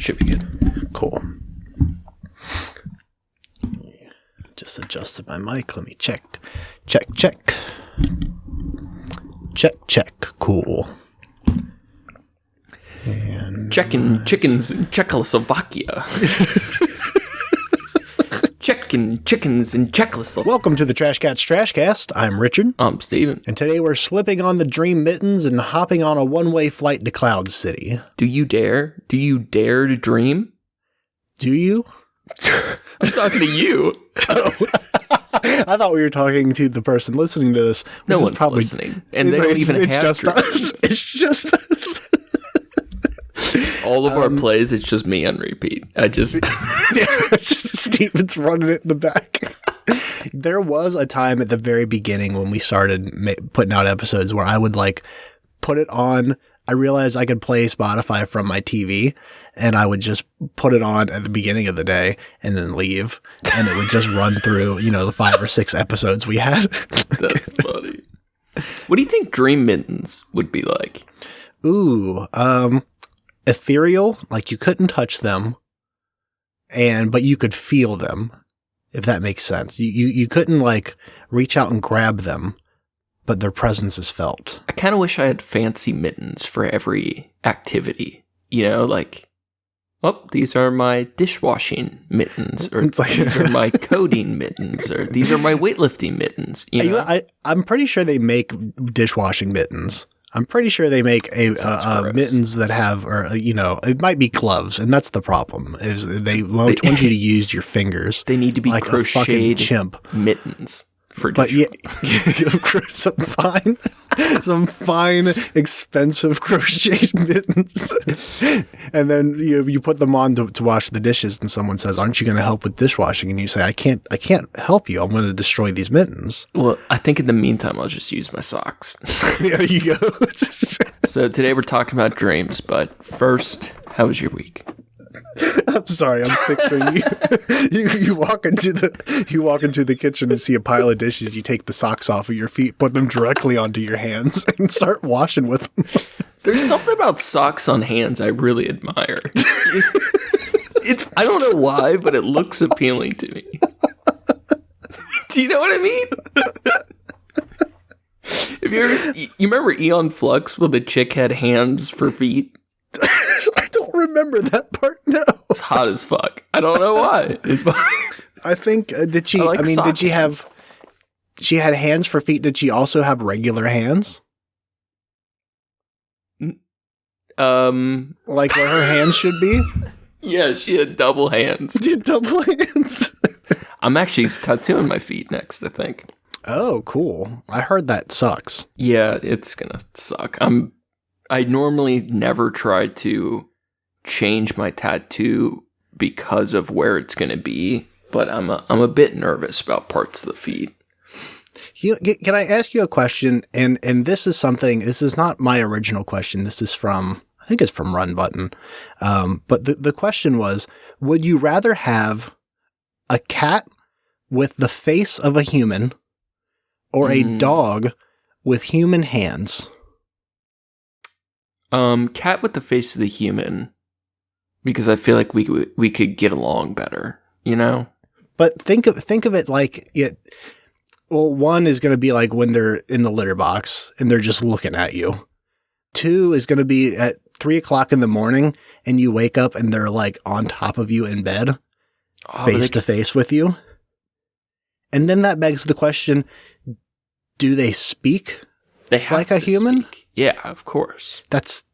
Should be good. Cool. Just adjusted my mic. Let me check. Check. Cool. And Checking chickens in Czechoslovakia. Checking chickens in Czechoslovakia. welcome to the Trash Cats Trashcast. I'm Richard. I'm Steven. And today we're slipping on the Dream Mittens and hopping on a one-way flight to Cloud City. Do you dare? Do you dare to dream? Do you? I'm talking to you. I thought we were talking to the person listening to this. No one's listening. And they don't even have just dreams. us. It's just us. All of our plays, it's just me on repeat. Yeah, it's just Steven's running it in the back. There was a time at the very beginning when we started putting out episodes where I would like put it on. I realized I could play Spotify from my TV, and I would just put it on at the beginning of the day and then leave, and it would just run through, the 5 or 6 episodes we had. That's funny. What do you think Dream Mittens would be like? Ooh, ethereal, like you couldn't touch them, but you could feel them, if that makes sense. You couldn't like reach out and grab them, but their presence is felt. I kind of wish I had fancy mittens for every activity. These are my dishwashing mittens, or these are my coding mittens, or these are my weightlifting mittens. I'm pretty sure they make dishwashing mittens. I'm pretty sure they make mittens that have, it might be gloves, and that's the problem. Is they won't want you to use your fingers. They need to be like crocheted a fucking chimp mittens for some fine, expensive crocheted mittens, and then you put them on to wash the dishes, and someone says, "Aren't you going to help with dishwashing?" And you say, "I can't help you. I'm going to destroy these mittens." Well, I think in the meantime, I'll just use my socks. There you go. So today we're talking about dreams, but first, how was your week? I'm sorry. I'm picturing you. You walk into the kitchen and see a pile of dishes. You take the socks off of your feet, put them directly onto your hands, and start washing with them. There's something about socks on hands I really admire. I don't know why, but it looks appealing to me. Do you know what I mean? Have you ever? You remember Eon Flux when the chick had hands for feet? I don't remember that part. No, it's hot as fuck. I don't know why. I think did she? Did she have? She had hands for feet. Did she also have regular hands? Like where her hands should be? Yeah, she had double hands. She had double hands. I'm actually tattooing my feet next, I think. Oh, cool. I heard that sucks. Yeah, it's gonna suck. I normally never try to change my tattoo because of where it's going to be, but I'm a bit nervous about parts of the feet. Can I ask you a question? And this is not my original question. This is I think it's from Run Button. But the question was, would you rather have a cat with the face of a human or a dog with human hands? Cat with the face of the human, because I feel like we could get along better, But think of it like it. Well, one is going to be like when they're in the litter box and they're just looking at you. 2 is going to be at 3:00 in the morning and you wake up and they're like on top of you in bed, face to face with you. And then that begs the question: do they speak? They have like a human? Speak. Yeah, of course. That's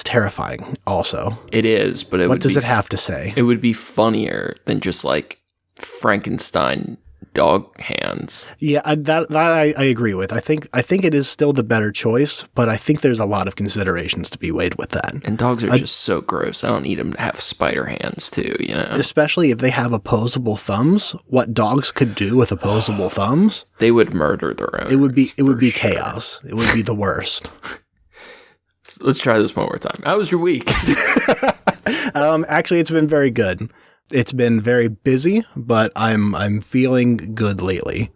terrifying also. It is, but what does it have to say? It would be funnier than just like Frankenstein dog hands. Yeah, that I agree with. I think it is still the better choice, but I think there's a lot of considerations to be weighed with that. And dogs are just so gross. I don't need them to have spider hands too, Especially if they have opposable thumbs. What dogs could do with opposable thumbs? They would murder their owners. It would be chaos. It would be the worst. Let's try this one more time. How was your week? Actually, it's been very good. It's been very busy, but I'm feeling good lately.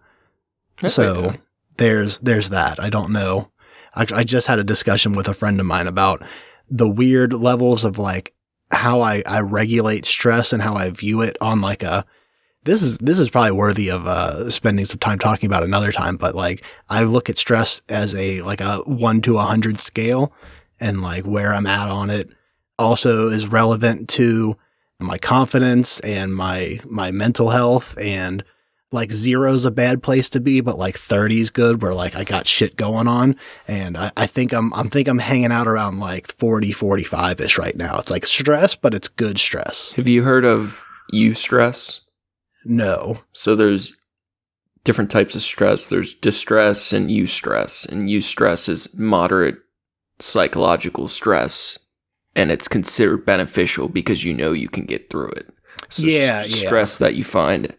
So there's that. I don't know. I just had a discussion with a friend of mine about the weird levels of like how I regulate stress and how I view it on like this is probably worthy of spending some time talking about another time, but like I look at stress as a 1 to 100 scale, and like where I'm at on it also is relevant to my confidence and my mental health. And like 0's a bad place to be, but like 30 is good, where like I got shit going on. And I think I'm hanging out around like 40, 45 ish right now. It's like stress, but it's good stress. Have you heard of eustress? No. So there's different types of stress. There's distress and eustress. And eustress is moderate psychological stress, and it's considered beneficial because you know you can get through it. So stress that you find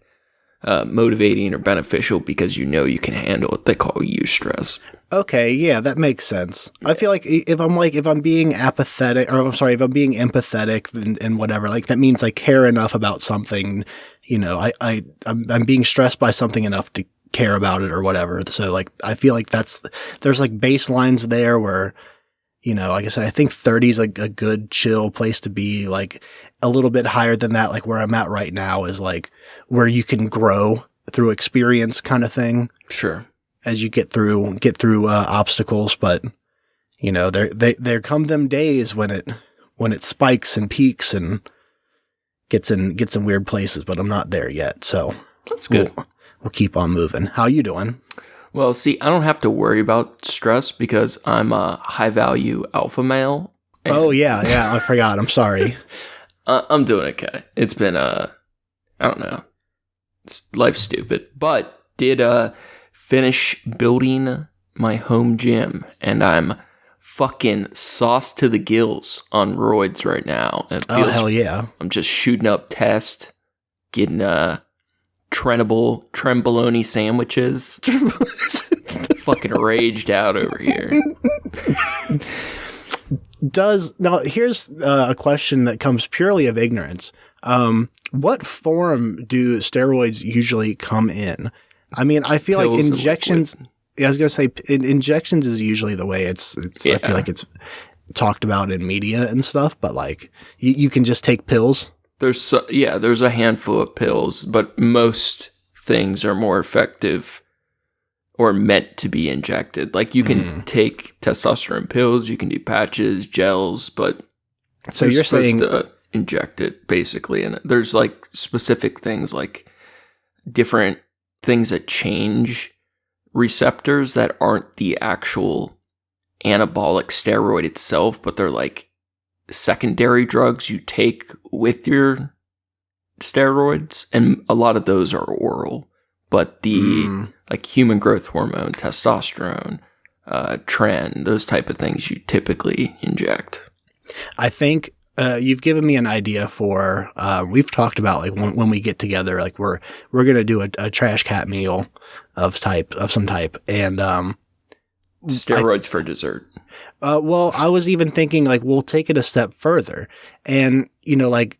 motivating or beneficial because you know you can handle it, they call eustress. Okay, yeah, that makes sense. I feel like if I'm being apathetic, or I'm sorry, if I'm being empathetic and whatever, like that means I care enough about something, you know, I'm being stressed by something enough to care about it or whatever. So like, I feel like there's like baselines there where, you know, like I said, I think 30 is like a good chill place to be. Like a little bit higher than that, like where I'm at right now is like where you can grow through experience kind of thing. Sure. As you get through obstacles, but you know, there come them days when it spikes and peaks and gets in weird places, but I'm not there yet. So that's good. We'll keep on moving. How you doing? Well, see, I don't have to worry about stress because I'm a high value alpha male. Oh yeah, I forgot. I'm sorry. I'm doing okay. It's been I don't know. Life's stupid, but did finish building my home gym, and I'm fucking sauced to the gills on roids right now. It feels, hell yeah. I'm just shooting up tests, getting tremboloni sandwiches. Fucking raged out over here. Now here's a question that comes purely of ignorance. What form do steroids usually come in? I mean, I feel Pills like injections. I was gonna say injections is usually the way it's. Yeah. I feel like it's talked about in media and stuff, but like you can just take pills. There's a handful of pills, but most things are more effective or meant to be injected. Like you can take testosterone pills, you can do patches, gels, but so you're saying to inject it basically, and there's like specific things like different things that change receptors that aren't the actual anabolic steroid itself, but they're like secondary drugs you take with your steroids, and a lot of those are oral. But the like human growth hormone, testosterone, tren, those type of things you typically inject. I think you've given me an idea for we've talked about like when we get together, like we're gonna do a trash cat meal of some type, and steroids for dessert. Well, I was even thinking like we'll take it a step further, and you know, like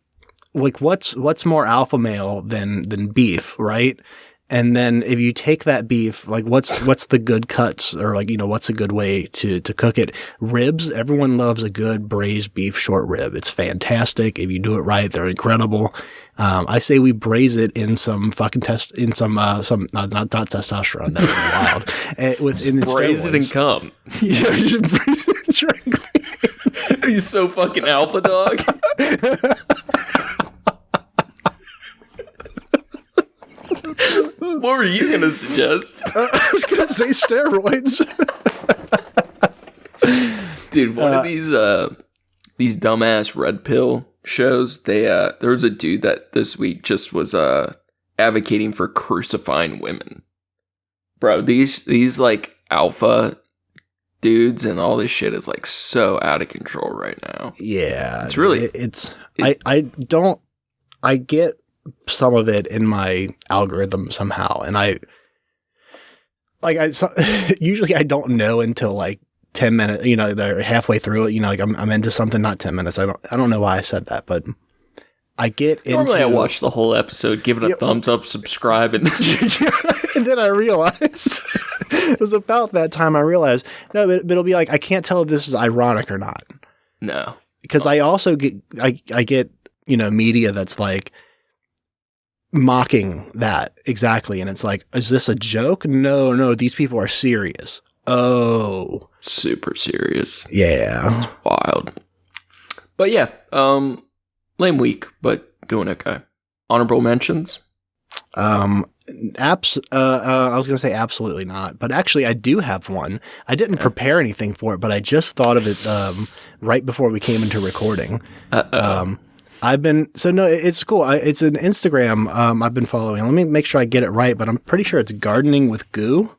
what's more alpha male than beef, right? And then if you take that beef, like what's the good cuts, or like, you know, what's a good way to cook it? Ribs. Everyone loves a good braised beef short rib. It's fantastic. If you do it right, they're incredible. I say we braise it in some fucking not testosterone. That would be wild. Braise it and come. Yeah, just braise it directly. He's so fucking alpha dog. What were you going to suggest? I was going to say steroids. Dude, one of these dumbass red pill shows, there was a dude that this week just was advocating for crucifying women. Bro, these like alpha dudes and all this shit is like so out of control right now. Yeah. It's really I get some of it in my algorithm somehow, and usually I don't know until like 10 minutes, you know, they're halfway through it, you know, like I'm into something, not 10 minutes. I don't know why I said that, but I get normally I watch the whole episode, give it a thumbs up, subscribe, and and then I realized it was about that time I realized, no, but it'll be like, I can't tell if this is ironic or not. No. because I also get I get media that's like mocking that exactly, and it's like, is this a joke? No, these people are serious. Oh, super serious. Yeah, it's wild. But yeah, lame week, but doing okay. Honorable mentions. I was gonna say absolutely not, but actually I do have one. I didn't prepare anything for it, but I just thought of it right before we came into recording. It's cool. It's an Instagram I've been following. Let me make sure I get it right, but I'm pretty sure it's Gardening with Goo.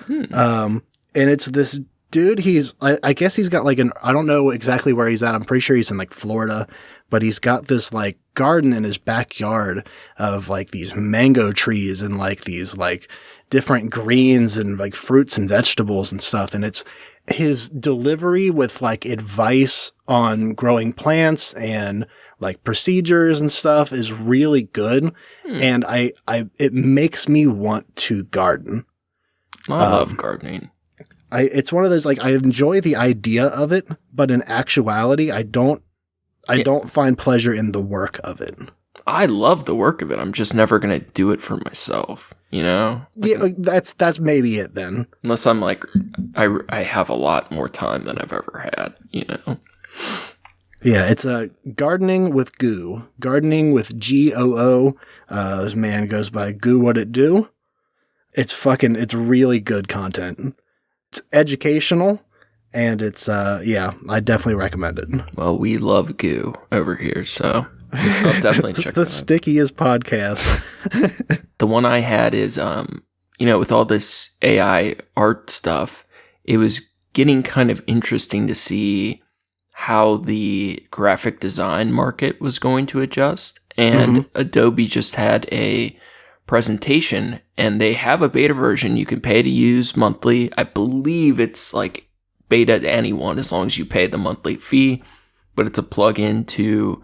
And it's this dude. I guess he's got like I don't know exactly where he's at. I'm pretty sure he's in like Florida, but he's got this like garden in his backyard of like these mango trees and like these like different greens and like fruits and vegetables and stuff. And it's his delivery with like advice on growing plants and like procedures and stuff is really good. And it makes me want to garden. I love gardening. It's one of those, like, I enjoy the idea of it, but in actuality, I don't find pleasure in the work of it. I love the work of it. I'm just never going to do it for myself, Like, that's maybe it then. Unless I'm like, I have a lot more time than I've ever had, Yeah, it's Gardening with Goo. Gardening with GOO. This man goes by Goo What It Do. It's really good content. It's educational, and it's, I definitely recommend it. Well, we love Goo over here, so I'll definitely check it out. The stickiest podcast. The one I had is, with all this AI art stuff, it was getting kind of interesting to see how the graphic design market was going to adjust. And Adobe just had a presentation, and they have a beta version you can pay to use monthly. I believe it's like beta to anyone as long as you pay the monthly fee, but it's a plugin to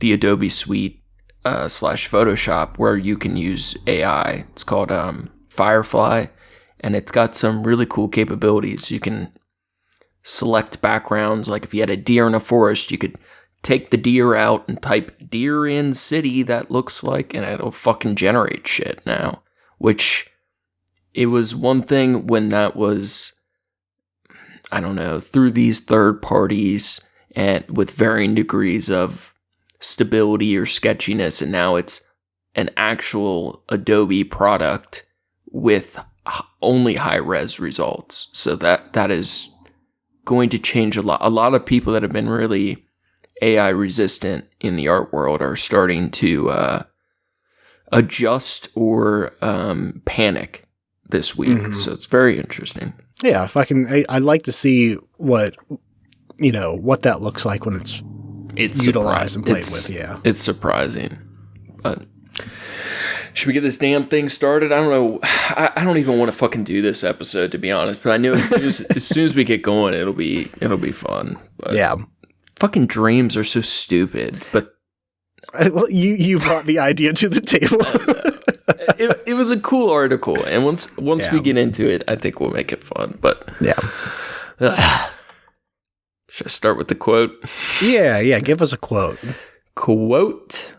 the Adobe Suite / Photoshop where you can use AI. It's called Firefly, and it's got some really cool capabilities. You can select backgrounds, like if you had a deer in a forest, you could take the deer out and type deer in city that looks like, and it'll fucking generate shit now. Which, it was one thing when that was, I don't know, through these third parties and with varying degrees of stability or sketchiness, and now it's an actual Adobe product with only high-res results. So that is going to change a lot. A lot of people that have been really AI resistant in the art world are starting to adjust or panic this week. So it's very interesting. Yeah, I'd like to see what that looks like when it's utilized and played with. Yeah, it's surprising. But should we get this damn thing started? I don't know. I don't even want to fucking do this episode, to be honest. But I know as soon as we get going, it'll be fun. But yeah. Fucking dreams are so stupid, but well, you brought the idea to the table. it was a cool article, and once we get into it, I think we'll make it fun. But should I start with the quote? Yeah, give us a quote. Quote: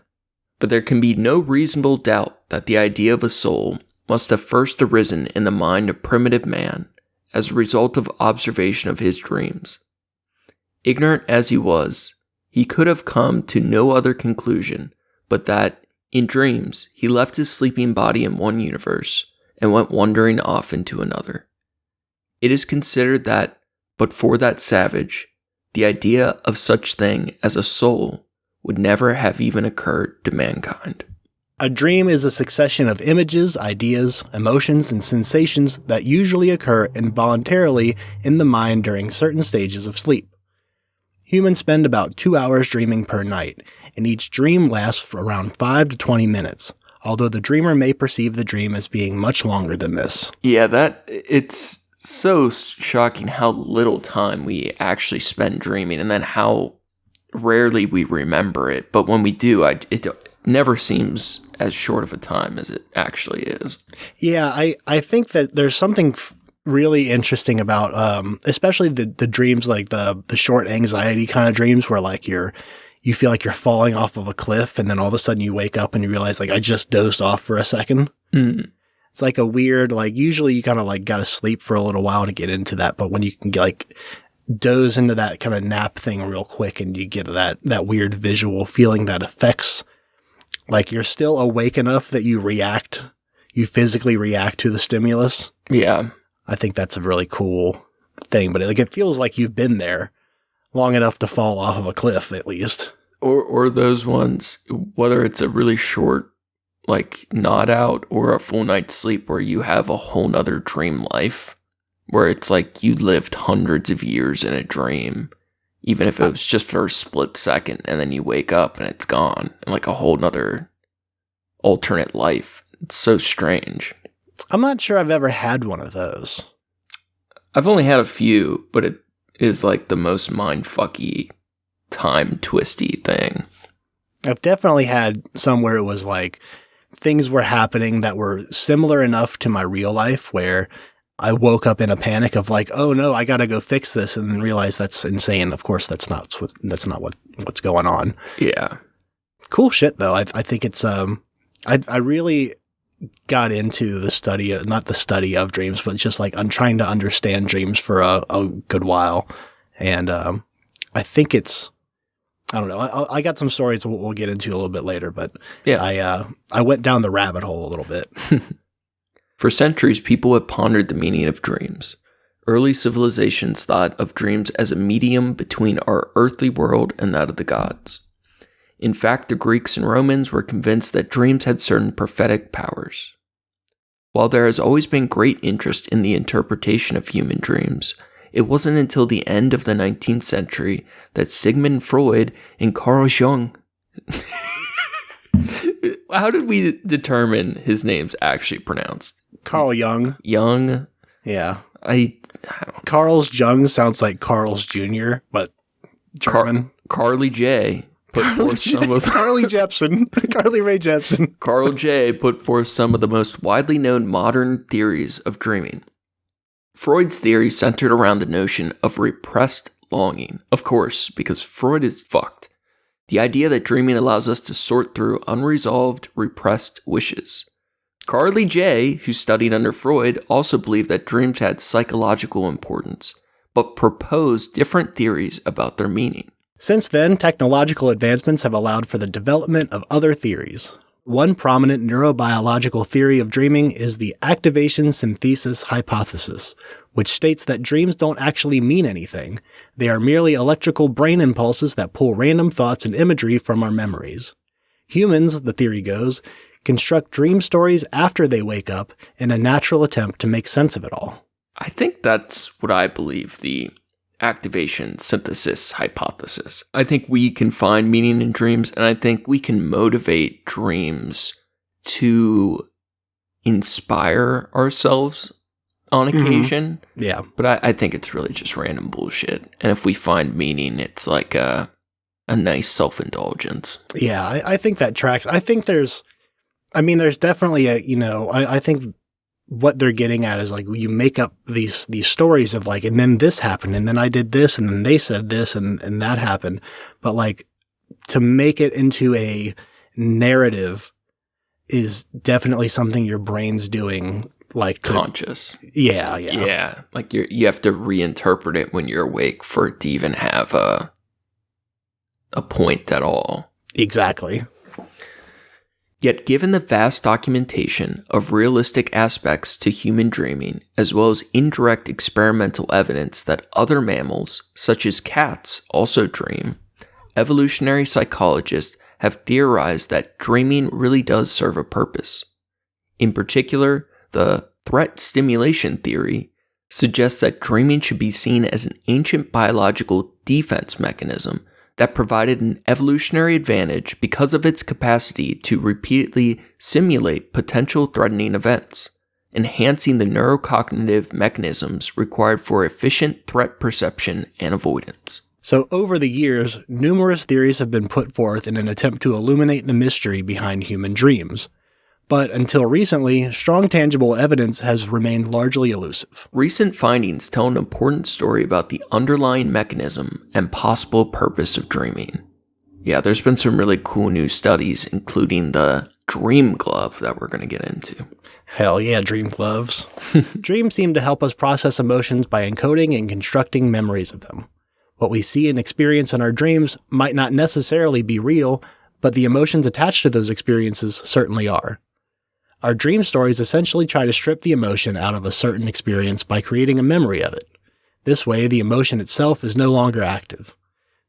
"But there can be no reasonable doubt that the idea of a soul must have first arisen in the mind of primitive man as a result of observation of his dreams. Ignorant as he was, he could have come to no other conclusion but that, in dreams, he left his sleeping body in one universe and went wandering off into another. It is considered that, but for that savage, the idea of such thing as a soul would never have even occurred to mankind." A dream is a succession of images, ideas, emotions, and sensations that usually occur involuntarily in the mind during certain stages of sleep. Humans spend about 2 hours dreaming per night, and each dream lasts for around 5 to 20 minutes, although the dreamer may perceive the dream as being much longer than this. Yeah, it's so shocking how little time we actually spend dreaming, and then how rarely we remember it. But when we do, it never seems as short of a time as it actually is. Yeah, I think that there's something really interesting about, especially the dreams, like the short anxiety kind of dreams where like you feel like you're falling off of a cliff and then all of a sudden you wake up and you realize like I just dozed off for a second. Mm. It's like a weird, like usually you kind of like got to sleep for a little while to get into that. But when you can get like doze into that kind of nap thing real quick and you get that weird visual feeling that affects, like you're still awake enough that you physically react to the stimulus. Yeah. I think that's a really cool thing, but it feels like you've been there long enough to fall off of a cliff, at least. Or those ones, whether it's a really short, like, nod out or a full night's sleep where you have a whole nother dream life, where it's like you lived hundreds of years in a dream, even if it was just for a split second, and then you wake up and it's gone, and like a whole nother alternate life. It's so strange. I'm not sure I've ever had one of those. I've only had a few, but it is like the most mindfucky, time twisty thing. I've definitely had some where it was like things were happening that were similar enough to my real life where I woke up in a panic of like, oh no, I got to go fix this, and then realize that's insane. Of course, that's not what's going on. Yeah. Cool shit though. I think it's I really got into the study, not the study of dreams, but just like I'm trying to understand dreams for a good while. And I think it's, I don't know. I got some stories we'll get into a little bit later, but yeah, I went down the rabbit hole a little bit. For centuries, people have pondered the meaning of dreams. Early civilizations thought of dreams as a medium between our earthly world and that of the gods. In fact, the Greeks and Romans were convinced that dreams had certain prophetic powers. While there has always been great interest in the interpretation of human dreams, it wasn't until the end of the 19th century that Sigmund Freud and Carl Jung... How did we determine his name's actually pronounced? Carl Jung. Jung? Yeah. I don't know. Carl's Jung sounds like Carl's Jr., but German. Carly J. put forth some of Carly Jepsen. Carly Rae Jepsen. Carl J. put forth some of the most widely known modern theories of dreaming. Freud's theory centered around the notion of repressed longing. Of course, because Freud is fucked. The idea that dreaming allows us to sort through unresolved, repressed wishes. Carly J., who studied under Freud, also believed that dreams had psychological importance, but proposed different theories about their meaning. Since then, technological advancements have allowed for the development of other theories. One prominent neurobiological theory of dreaming is the activation synthesis hypothesis, which states that dreams don't actually mean anything. They are merely electrical brain impulses that pull random thoughts and imagery from our memories. Humans, the theory goes, construct dream stories after they wake up in a natural attempt to make sense of it all. I think that's what I believe, the activation synthesis hypothesis. I think we can find meaning in dreams, and I think we can motivate dreams to inspire ourselves on occasion. Mm-hmm. Yeah. But I think it's really just random bullshit. And if we find meaning, it's like a nice self-indulgence. Yeah, I think that tracks. I think there's definitely I think what they're getting at is like you make up these stories of like, and then this happened, and then I did this, and then they said this, and that happened. But like to make it into a narrative is definitely something your brain's doing, like conscious. Yeah. Like you have to reinterpret it when you're awake for it to even have a point at all. Exactly. Yet given the vast documentation of realistic aspects to human dreaming, as well as indirect experimental evidence that other mammals, such as cats, also dream, evolutionary psychologists have theorized that dreaming really does serve a purpose. In particular, the threat stimulation theory suggests that dreaming should be seen as an ancient biological defense mechanism that provided an evolutionary advantage because of its capacity to repeatedly simulate potential threatening events, enhancing the neurocognitive mechanisms required for efficient threat perception and avoidance. So over the years, numerous theories have been put forth in an attempt to illuminate the mystery behind human dreams. But until recently, strong tangible evidence has remained largely elusive. Recent findings tell an important story about the underlying mechanism and possible purpose of dreaming. Yeah, there's been some really cool new studies, including the dream glove that we're going to get into. Hell yeah, dream gloves. Dreams seem to help us process emotions by encoding and constructing memories of them. What we see and experience in our dreams might not necessarily be real, but the emotions attached to those experiences certainly are. Our dream stories essentially try to strip the emotion out of a certain experience by creating a memory of it. This way, the emotion itself is no longer active.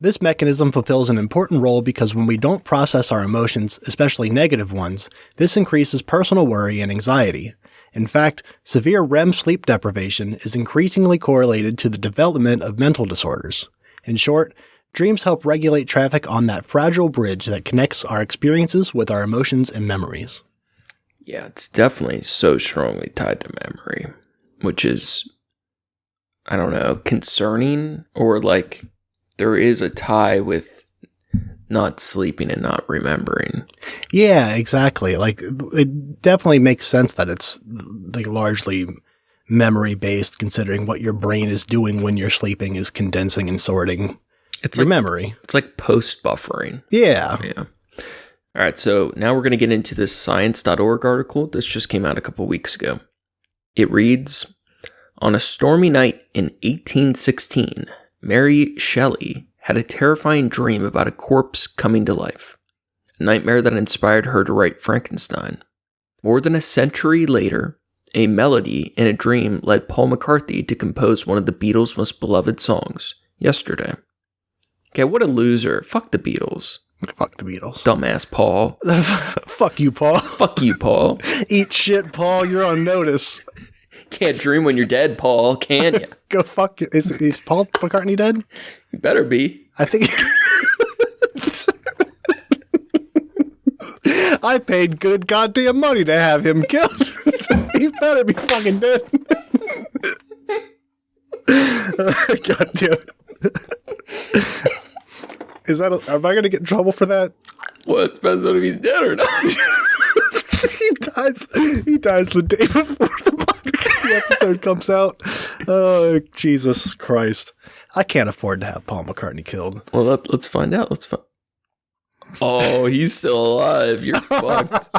This mechanism fulfills an important role because when we don't process our emotions, especially negative ones, this increases personal worry and anxiety. In fact, severe REM sleep deprivation is increasingly correlated to the development of mental disorders. In short, dreams help regulate traffic on that fragile bridge that connects our experiences with our emotions and memories. Yeah, it's definitely so strongly tied to memory, which is, I don't know, concerning, or like there is a tie with not sleeping and not remembering. Yeah, exactly. Like, it definitely makes sense that it's like largely memory based, considering what your brain is doing when you're sleeping is condensing and sorting your memory. It's like post buffering. Yeah. All right, so now we're going to get into this science.org article. This just came out a couple weeks ago. It reads, on a stormy night in 1816, Mary Shelley had a terrifying dream about a corpse coming to life, a nightmare that inspired her to write Frankenstein. More than a century later, a melody in a dream led Paul McCartney to compose one of the Beatles' most beloved songs, Yesterday. Okay, what a loser. Fuck the Beatles. Fuck the Beatles. Dumbass Paul. Fuck you, Paul. Fuck you, Paul. Eat shit, Paul. You're on notice. Can't dream when you're dead, Paul, can ya? Go fuck you. Is Paul McCartney dead? You better be. I think... I paid good goddamn money to have him killed. He better be fucking dead. God damn it. Am I going to get in trouble for that? Well, it depends on if he's dead or not. He dies the day before the episode comes out. Oh, Jesus Christ. I can't afford to have Paul McCartney killed. Well, let's find out. Oh, he's still alive. You're fucked.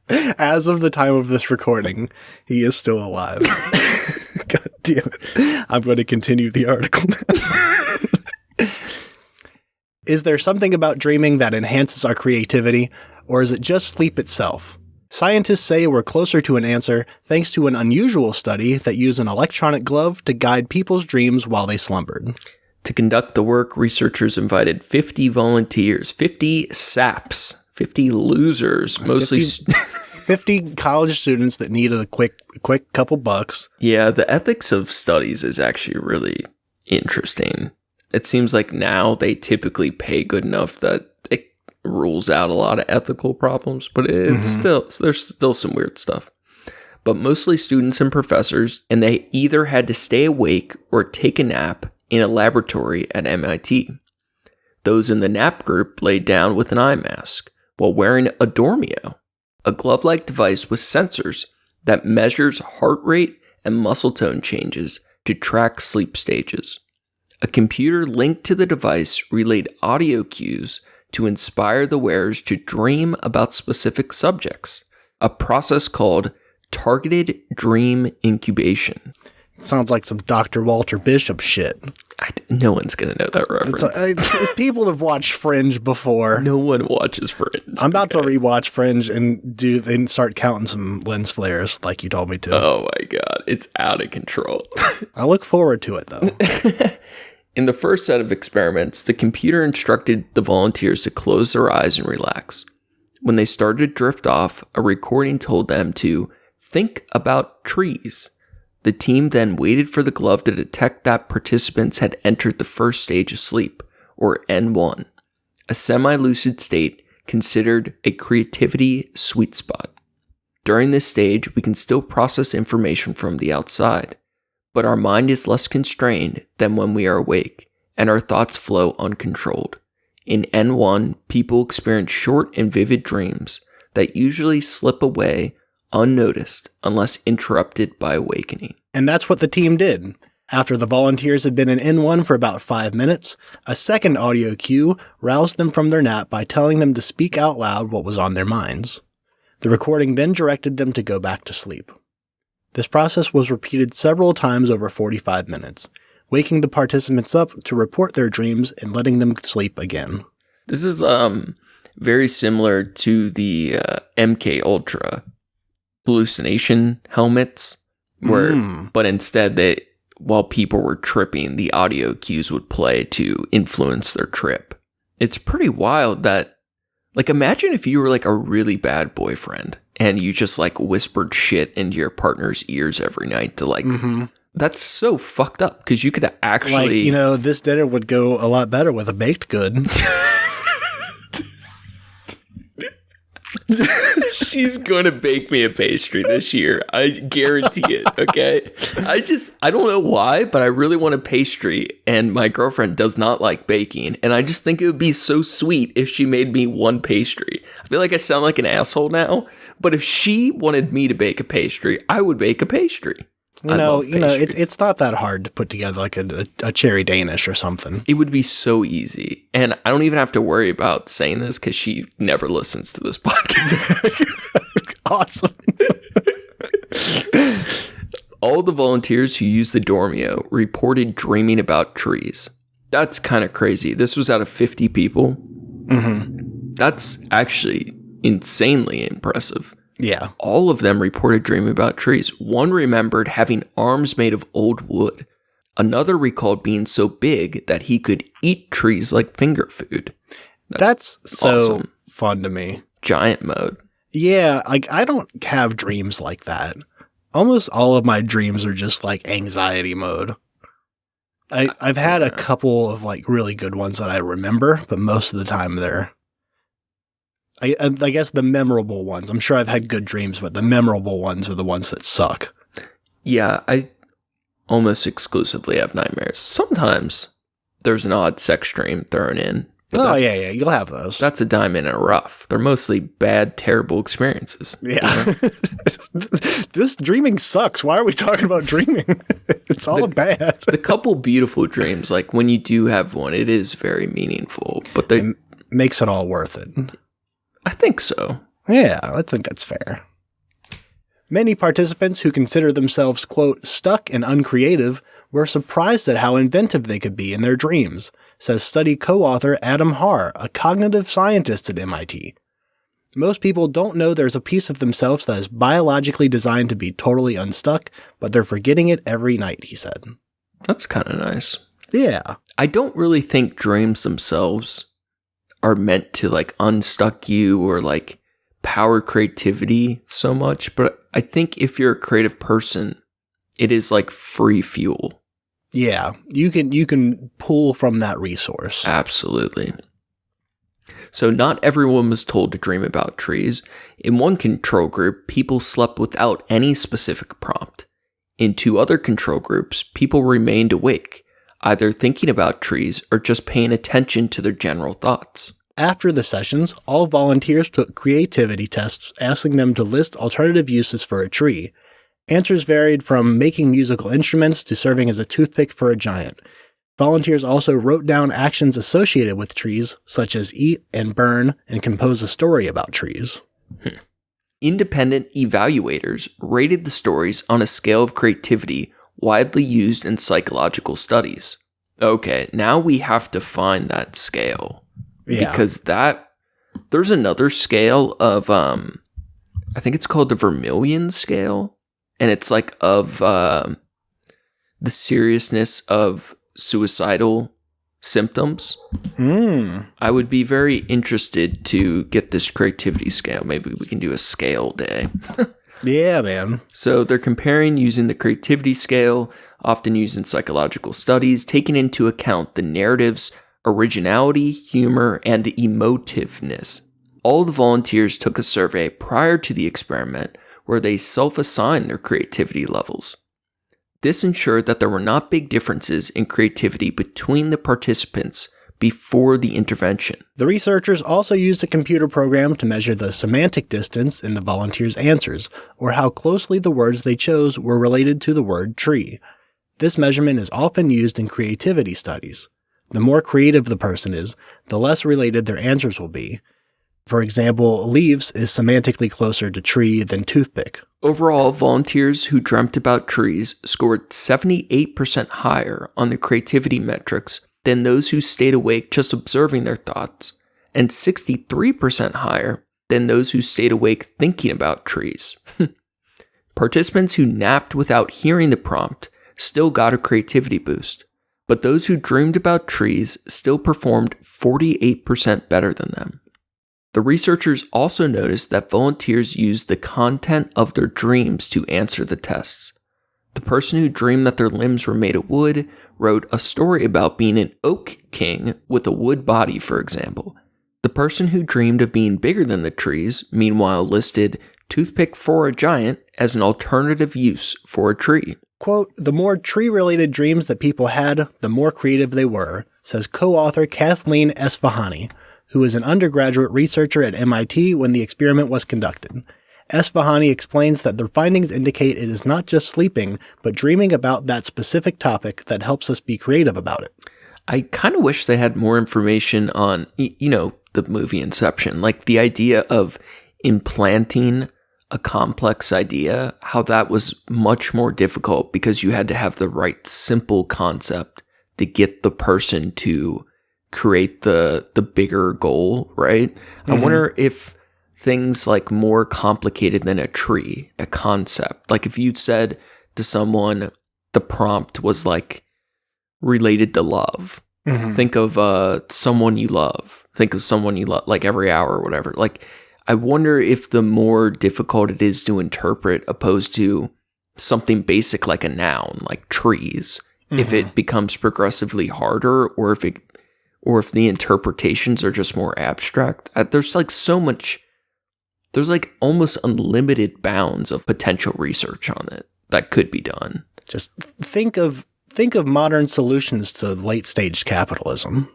As of the time of this recording, he is still alive. God damn it. I'm going to continue the article now. Is there something about dreaming that enhances our creativity, or is it just sleep itself? Scientists say we're closer to an answer thanks to an unusual study that used an electronic glove to guide people's dreams while they slumbered. To conduct the work, researchers invited 50 volunteers, 50 saps, 50 losers, mostly 50 college students that needed a quick couple bucks. Yeah, the ethics of studies is actually really interesting. It seems like now they typically pay good enough that it rules out a lot of ethical problems, but there's still some weird stuff. But mostly students and professors, and they either had to stay awake or take a nap in a laboratory at MIT. Those in the nap group laid down with an eye mask while wearing a Dormio, a glove-like device with sensors that measures heart rate and muscle tone changes to track sleep stages. A computer linked to the device relayed audio cues to inspire the wearers to dream about specific subjects, a process called targeted dream incubation. Sounds like some Dr. Walter Bishop shit. No one's going to know that reference. People have watched Fringe before. No one watches Fringe. I'm about to rewatch Fringe and start counting some lens flares like you told me to. Oh my God. It's out of control. I look forward to it, though. In the first set of experiments, the computer instructed the volunteers to close their eyes and relax. When they started to drift off, a recording told them to think about trees. The team then waited for the glove to detect that participants had entered the first stage of sleep, or N1, a semi-lucid state considered a creativity sweet spot. During this stage, we can still process information from the outside, but our mind is less constrained than when we are awake, and our thoughts flow uncontrolled. In N1, people experience short and vivid dreams that usually slip away unnoticed unless interrupted by awakening. And that's what the team did. After the volunteers had been in N1 for about 5 minutes, a second audio cue roused them from their nap by telling them to speak out loud what was on their minds. The recording then directed them to go back to sleep. This process was repeated several times over 45 minutes, waking the participants up to report their dreams and letting them sleep again. This is very similar to the MK Ultra hallucination helmets, but instead while people were tripping, the audio cues would play to influence their trip. It's pretty wild that, like, imagine if you were like a really bad boyfriend and you just like whispered shit into your partner's ears every night to like, that's so fucked up because you could actually, like, this dinner would go a lot better with a baked good. She's gonna bake me a pastry this year. I guarantee it. Okay. I don't know why, but I really want a pastry, and my girlfriend does not like baking, and I just think it would be so sweet if she made me one pastry. I feel like I sound like an asshole now, but if she wanted me to bake a pastry, I would bake a pastry. It's not that hard to put together like a cherry Danish or something. It would be so easy. And I don't even have to worry about saying this because she never listens to this podcast. Awesome. All the volunteers who used the Dormio reported dreaming about trees. That's kind of crazy. This was out of 50 people. That's actually insanely impressive. Yeah. All of them reported dreaming about trees. One remembered having arms made of old wood. Another recalled being so big that he could eat trees like finger food. That's so awesome. Fun to me. Giant mode. Yeah, like I don't have dreams like that. Almost all of my dreams are just like anxiety mode. I've had a couple of like really good ones that I remember, but most of the time they're I guess the memorable ones. I'm sure I've had good dreams, but the memorable ones are the ones that suck. Yeah, I almost exclusively have nightmares. Sometimes there's an odd sex dream thrown in. Yeah, you'll have those. That's a diamond in a rough. They're mostly bad, terrible experiences. Yeah. This dreaming sucks. Why are we talking about dreaming? It's all bad. The couple beautiful dreams, like when you do have one, it is very meaningful. But it makes it all worth it. I think so. Yeah, I think that's fair. Many participants who consider themselves, quote, stuck and uncreative were surprised at how inventive they could be in their dreams, says study co-author Adam Haar, a cognitive scientist at MIT. Most people don't know there's a piece of themselves that is biologically designed to be totally unstuck, but they're forgetting it every night, he said. That's kind of nice. Yeah. I don't really think dreams themselves are meant to like unstuck you or like power creativity so much, but I think if you're a creative person, it is like free fuel. Yeah, you can pull from that resource. Absolutely. So not everyone was told to dream about trees. In one control group, people slept without any specific prompt. In two other control groups, people remained awake, either thinking about trees or just paying attention to their general thoughts. After the sessions, all volunteers took creativity tests asking them to list alternative uses for a tree. Answers varied from making musical instruments to serving as a toothpick for a giant. Volunteers also wrote down actions associated with trees, such as eat and burn and compose a story about trees. Independent evaluators rated the stories on a scale of creativity widely used in psychological studies. Okay, now we have to find that scale. Yeah. Because there's another scale of, I think it's called the Vermilion scale. And it's like of the seriousness of suicidal symptoms. I would be very interested to get this creativity scale. Maybe we can do a scale day. Yeah, man. So they're comparing using the creativity scale, often used in psychological studies, taking into account the narrative's originality, humor, and emotiveness. All the volunteers took a survey prior to the experiment where they self-assigned their creativity levels. This ensured that there were not big differences in creativity between the participants, before the intervention. The researchers also used a computer program to measure the semantic distance in the volunteers' answers, or how closely the words they chose were related to the word tree. This measurement is often used in creativity studies. The more creative the person is, the less related their answers will be. For example, leaves is semantically closer to tree than toothpick. Overall, volunteers who dreamt about trees scored 78% higher on the creativity metrics than those who stayed awake just observing their thoughts, and 63% higher than those who stayed awake thinking about trees. Participants who napped without hearing the prompt still got a creativity boost, but those who dreamed about trees still performed 48% better than them. The researchers also noticed that volunteers used the content of their dreams to answer the tests. The person who dreamed that their limbs were made of wood wrote a story about being an oak king with a wood body, for example. The person who dreamed of being bigger than the trees, meanwhile, listed toothpick for a giant as an alternative use for a tree. Quote, "The more tree-related dreams that people had, the more creative they were," says co-author Kathleen Esfahani, who is an undergraduate researcher at MIT when the experiment was conducted. Esfahani explains that their findings indicate it is not just sleeping, but dreaming about that specific topic that helps us be creative about it. I kind of wish they had more information on, the movie Inception, like the idea of implanting a complex idea, how that was much more difficult because you had to have the right simple concept to get the person to create the bigger goal, right? Mm-hmm. I wonder if things like more complicated than a tree, a concept. Like if you'd said to someone, the prompt was like related to love. Mm-hmm. Think of someone you love. Think of someone you love, like every hour or whatever. Like, I wonder if the more difficult it is to interpret opposed to something basic like a noun, like trees, if it becomes progressively harder or if the interpretations are just more abstract. There's like so much. There's like almost unlimited bounds of potential research on it that could be done. Just think of modern solutions to late stage capitalism.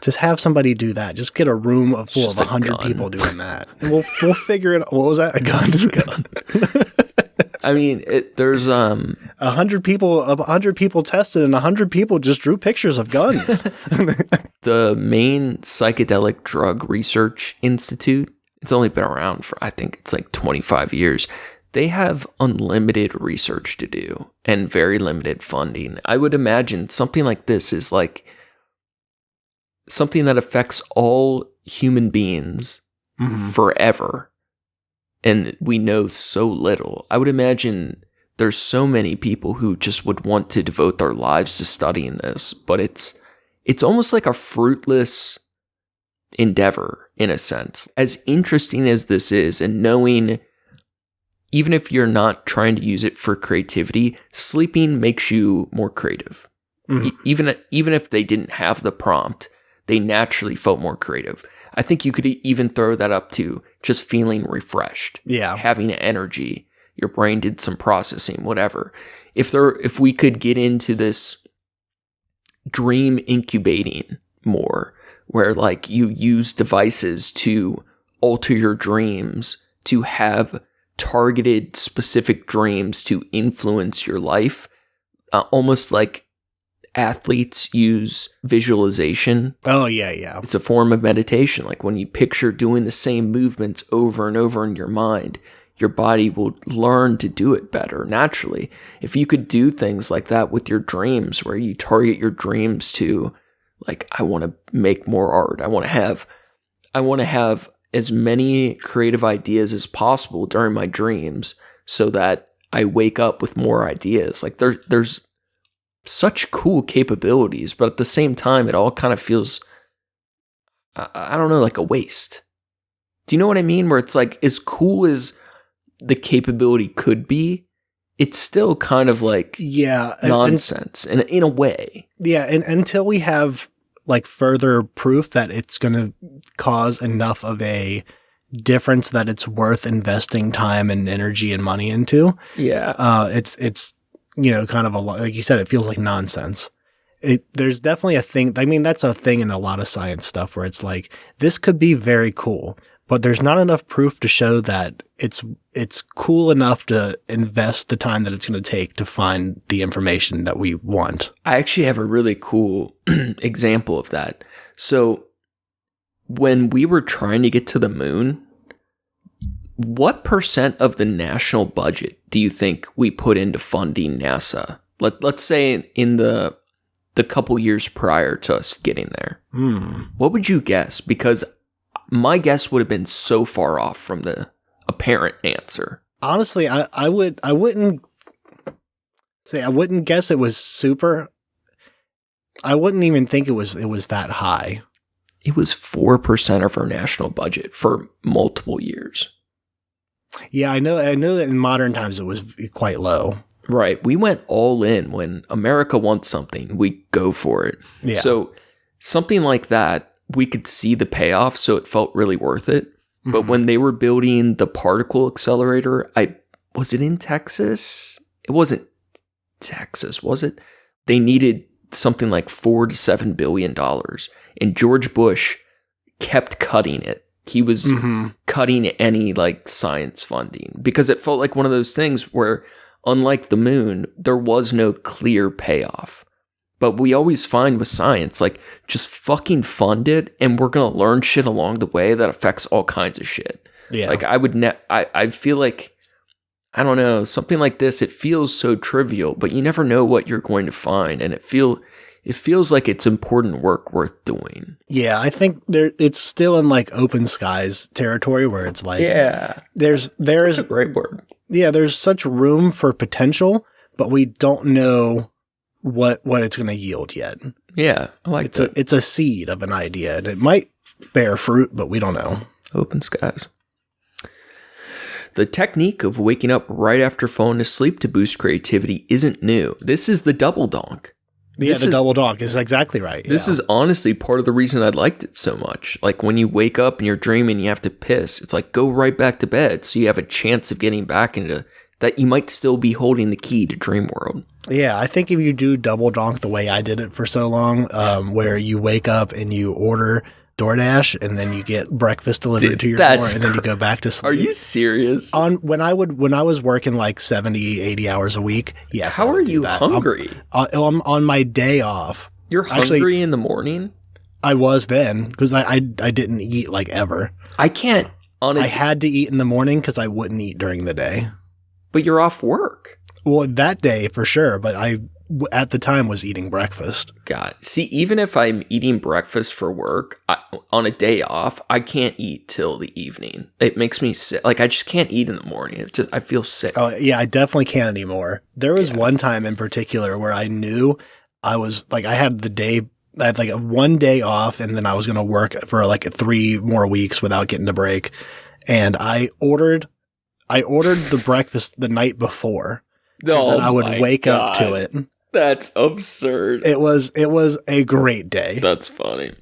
Just have somebody do that. Just get a room full of 100 people doing that, and we'll figure it out. What was that? A gun? I mean, there's 100 people tested, and 100 people just drew pictures of guns. The main psychedelic drug research institute. It's only been around for, I think it's like 25 years. They have unlimited research to do and very limited funding. I would imagine something like this is like something that affects all human beings forever. And we know so little. I would imagine there's so many people who just would want to devote their lives to studying this, but it's almost like a fruitless endeavor in a sense. As interesting as this is, and knowing even if you're not trying to use it for creativity, sleeping makes you more creative. Even if they didn't have the prompt, they naturally felt more creative. I think you could even throw that up to just feeling refreshed. Yeah. Having energy. Your brain did some processing, whatever. If we could get into this dream incubating more, where like you use devices to alter your dreams, to have targeted specific dreams to influence your life, almost like athletes use visualization. Oh, yeah. It's a form of meditation. Like when you picture doing the same movements over and over in your mind, your body will learn to do it better naturally. If you could do things like that with your dreams, where you target your dreams to, like, I want to make more art. I want to have as many creative ideas as possible during my dreams so that I wake up with more ideas. Like there's such cool capabilities, but at the same time, it all kind of feels, I don't know, like a waste. Do you know what I mean? Where it's like, as cool as the capability could be, it's still kind of like nonsense in a way. Yeah, and until we have like further proof that it's going to cause enough of a difference that it's worth investing time and energy and money into. Yeah. It's kind of like you said, it feels like nonsense. there's definitely a thing. I mean, that's a thing in a lot of science stuff where it's like, this could be very cool, but there's not enough proof to show that it's cool enough to invest the time that it's going to take to find the information that we want. I actually have a really cool example of that. So when we were trying to get to the moon, what % of the national budget do you think we put into funding NASA? Let's say in the couple years prior to us getting there. What would you guess? Because my guess would have been so far off from the apparent answer. Honestly, I wouldn't guess it was super. I wouldn't even think it was that high. It was 4% of our national budget for multiple years. Yeah, I know that in modern times it was quite low. Right. We went all in. When America wants something, we go for it. Yeah. So something like that, we could see the payoff, so it felt really worth it. But when they were building the particle accelerator, was it in Texas? It wasn't Texas, was it? They needed something like $4 to $7 billion. And George Bush kept cutting it. He was cutting any like science funding because it felt like one of those things where, unlike the moon, there was no clear payoff. But we always find with science, like, just fucking fund it, and we're going to learn shit along the way that affects all kinds of shit. Yeah. Like, I feel like, I don't know, something like this, it feels so trivial, but you never know what you're going to find, and it feels like it's important work worth doing. Yeah, I think it's still in like open skies territory where it's like, there's That's a great word. Yeah, there's such room for potential, but we don't know what it's going to yield yet. Yeah, I like that. It's a seed of an idea, and it might bear fruit, but we don't know. Open skies. The technique of waking up right after falling asleep to boost creativity isn't new. This is the double donk. Yeah, double donk is exactly right. This is honestly part of the reason I liked it so much. Like, when you wake up and you're dreaming, you have to piss. It's like, go right back to bed so you have a chance of getting back into that. You might still be holding the key to dream world. Yeah, I think if you do double donk the way I did it for so long, where you wake up and you order DoorDash and then you get breakfast delivered to your door and then you go back to sleep. Are you serious? When I was working like 70, 80 hours a week, yes. How are you hungry? On my day off. You're hungry in the morning? I was then, because I didn't eat like ever. I can't. I had to eat in the morning because I wouldn't eat during the day. But you're off work. Well, that day for sure, but I at the time was eating breakfast. God, see, even if I'm eating breakfast for work on a day off, I can't eat till the evening. It makes me sick. Like, I just can't eat in the morning. I feel sick. Oh yeah, I definitely can't anymore. There was one time in particular where I knew I was like, I had like a 1 day off, and then I was going to work for like 3 more weeks without getting a break. And I ordered the breakfast the night before. So that I would wake up to it. That's absurd. It was a great day. That's funny.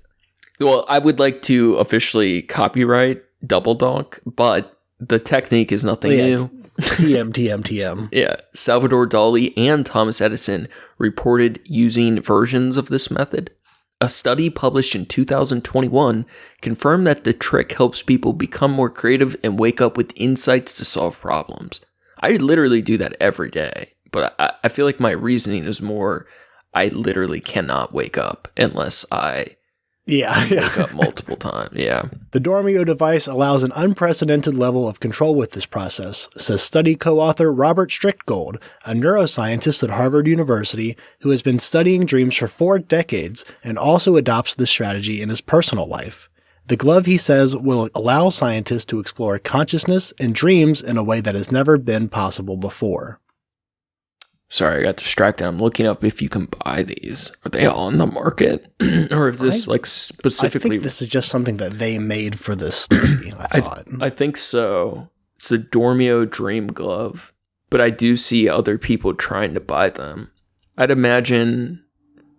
Well, I would like to officially copyright Double Donk, but the technique is nothing new. TM. Yeah. Salvador Dali and Thomas Edison reported using versions of this method. A study published in 2021 confirmed that the trick helps people become more creative and wake up with insights to solve problems. I literally do that every day, but I feel like my reasoning is more, I literally cannot wake up unless I wake up multiple times. Yeah. The Dormio device allows an unprecedented level of control with this process, says study co-author Robert Strichtgold, a neuroscientist at Harvard University who has been studying dreams for 4 decades and also adopts this strategy in his personal life. The glove, he says, will allow scientists to explore consciousness and dreams in a way that has never been possible before. Sorry, I got distracted. I'm looking up if you can buy these. Are they all on the market? Or is this like specifically? I think this is just something that they made for this study, I thought. I think so. It's a Dormio Dream Glove, but I do see other people trying to buy them. I'd imagine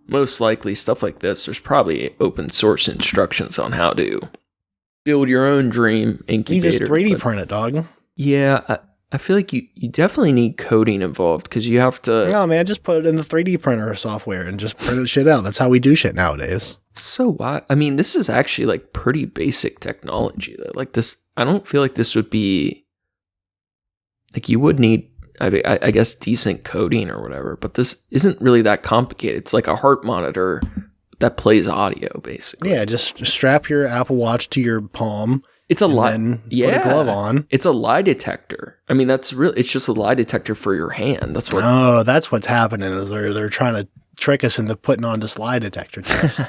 most likely stuff like this, there's probably open source instructions on how to build your own dream incubator. You just 3D print it, dog. Yeah, I feel like you definitely need coding involved because you have to. No, man, just put it in the 3D printer software and just print shit out. That's how we do shit nowadays. So why? I mean, this is actually like pretty basic technology. Like this, I don't feel like this would be like you would need. I guess decent coding or whatever, but this isn't really that complicated. It's like a heart monitor that plays audio, basically. Yeah, just strap your Apple Watch to your palm. It's a lie. Yeah, put a glove on. It's a lie detector. I mean, that's real. It's just a lie detector for your hand. That's what. Oh, that's what's happening. Is they're trying to trick us into putting on this lie detector test.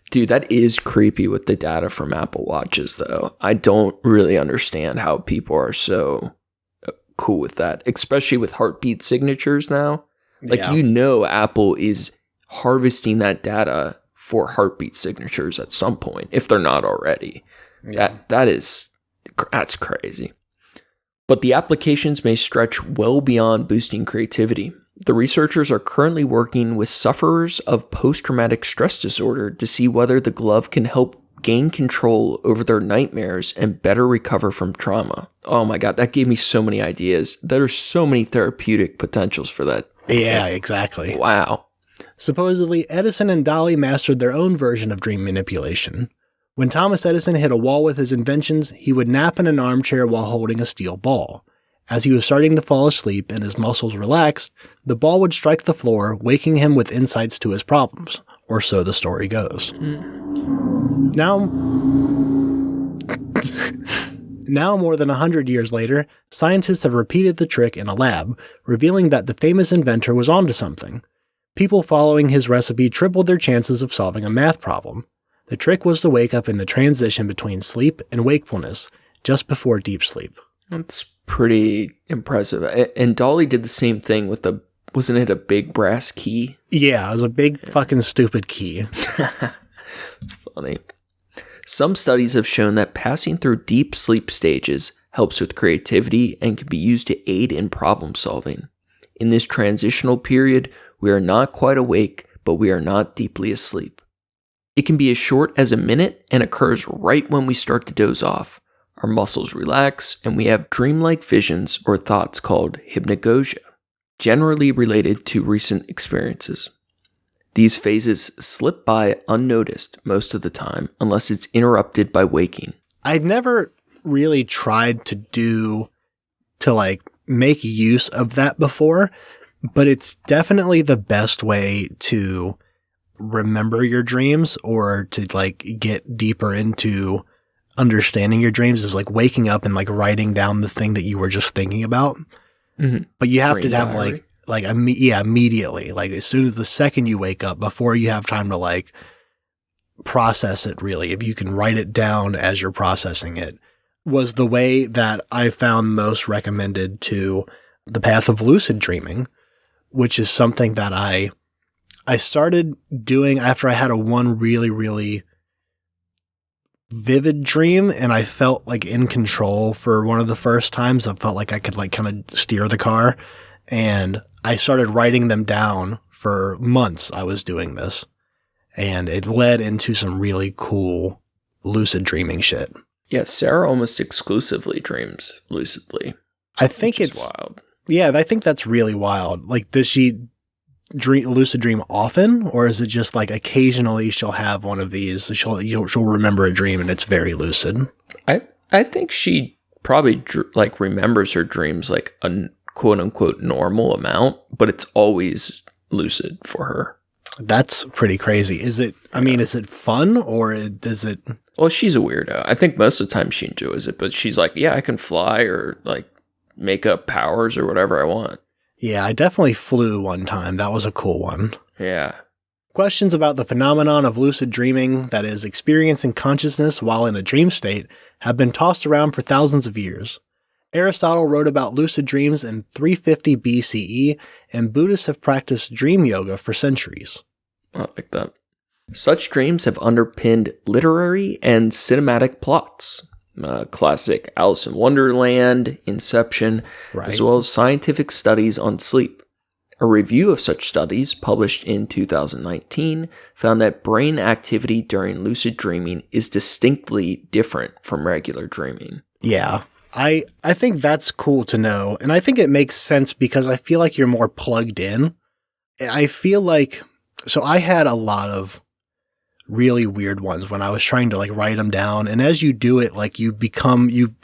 Dude, that is creepy with the data from Apple Watches, though. I don't really understand how people are so cool with that, especially with heartbeat signatures now. Like, Apple is harvesting that data for heartbeat signatures at some point, if they're not already. Yeah. That's crazy. But the applications may stretch well beyond boosting creativity. The researchers are currently working with sufferers of post-traumatic stress disorder to see whether the glove can help gain control over their nightmares and better recover from trauma. Oh my God, that gave me so many ideas. There are so many therapeutic potentials for that. Yeah, exactly. Wow. Supposedly, Edison and Dolly mastered their own version of dream manipulation. When Thomas Edison hit a wall with his inventions, he would nap in an armchair while holding a steel ball. As he was starting to fall asleep and his muscles relaxed, the ball would strike the floor, waking him with insights to his problems, or so the story goes. Now, more than 100 years later, scientists have repeated the trick in a lab, revealing that the famous inventor was onto something. People following his recipe tripled their chances of solving a math problem. The trick was to wake up in the transition between sleep and wakefulness, just before deep sleep. That's pretty impressive. And Dolly did the same thing with wasn't it a big brass key? Yeah, it was a big fucking stupid key. It's funny. Some studies have shown that passing through deep sleep stages helps with creativity and can be used to aid in problem solving. In this transitional period, we are not quite awake, but we are not deeply asleep. It can be as short as a minute and occurs right when we start to doze off. Our muscles relax, and we have dreamlike visions or thoughts called hypnagogia, generally related to recent experiences. These phases slip by unnoticed most of the time, unless it's interrupted by waking. I've never really tried to make use of that before, but it's definitely the best way to remember your dreams or to get deeper into understanding your dreams is waking up and writing down the thing that you were just thinking about. Mm-hmm. But you have to have immediately, as soon as the second you wake up, before you have time to process it really, if you can write it down as you're processing it, was the way that I found most recommended to the path of lucid dreaming, which is something that I started doing after I had one really, really vivid dream, and I felt in control for one of the first times. I felt like I could kind of steer the car, and I started writing them down for months. I was doing this, and it led into some really cool lucid dreaming shit. Yeah, Sarah almost exclusively dreams lucidly. I think it's wild. Yeah, I think that's really wild. Does she lucid dream often, or is it just occasionally she'll have one of these? She'll remember a dream and it's very lucid. I think she probably remembers her dreams a quote unquote normal amount, but it's always lucid for her. That's pretty crazy. Is it? I mean, is it fun or does it? Well, she's a weirdo. I think most of the time she enjoys it, but she's yeah, I can fly or make up powers or whatever I want. Yeah, I definitely flew one time. That was a cool one. Yeah. Questions about the phenomenon of lucid dreaming, that is, experiencing consciousness while in a dream state, have been tossed around for thousands of years. Aristotle wrote about lucid dreams in 350 BCE, and Buddhists have practiced dream yoga for centuries. I like that. Such dreams have underpinned literary and cinematic plots. Classic Alice in Wonderland, Inception, right, as well as scientific studies on sleep. A review of such studies, published in 2019, found that brain activity during lucid dreaming is distinctly different from regular dreaming. Yeah. I think that's cool to know. And I think it makes sense because I feel like you're more plugged in. I feel like, so I had a lot of really weird ones when I was trying to like write them down. And as you do it, like you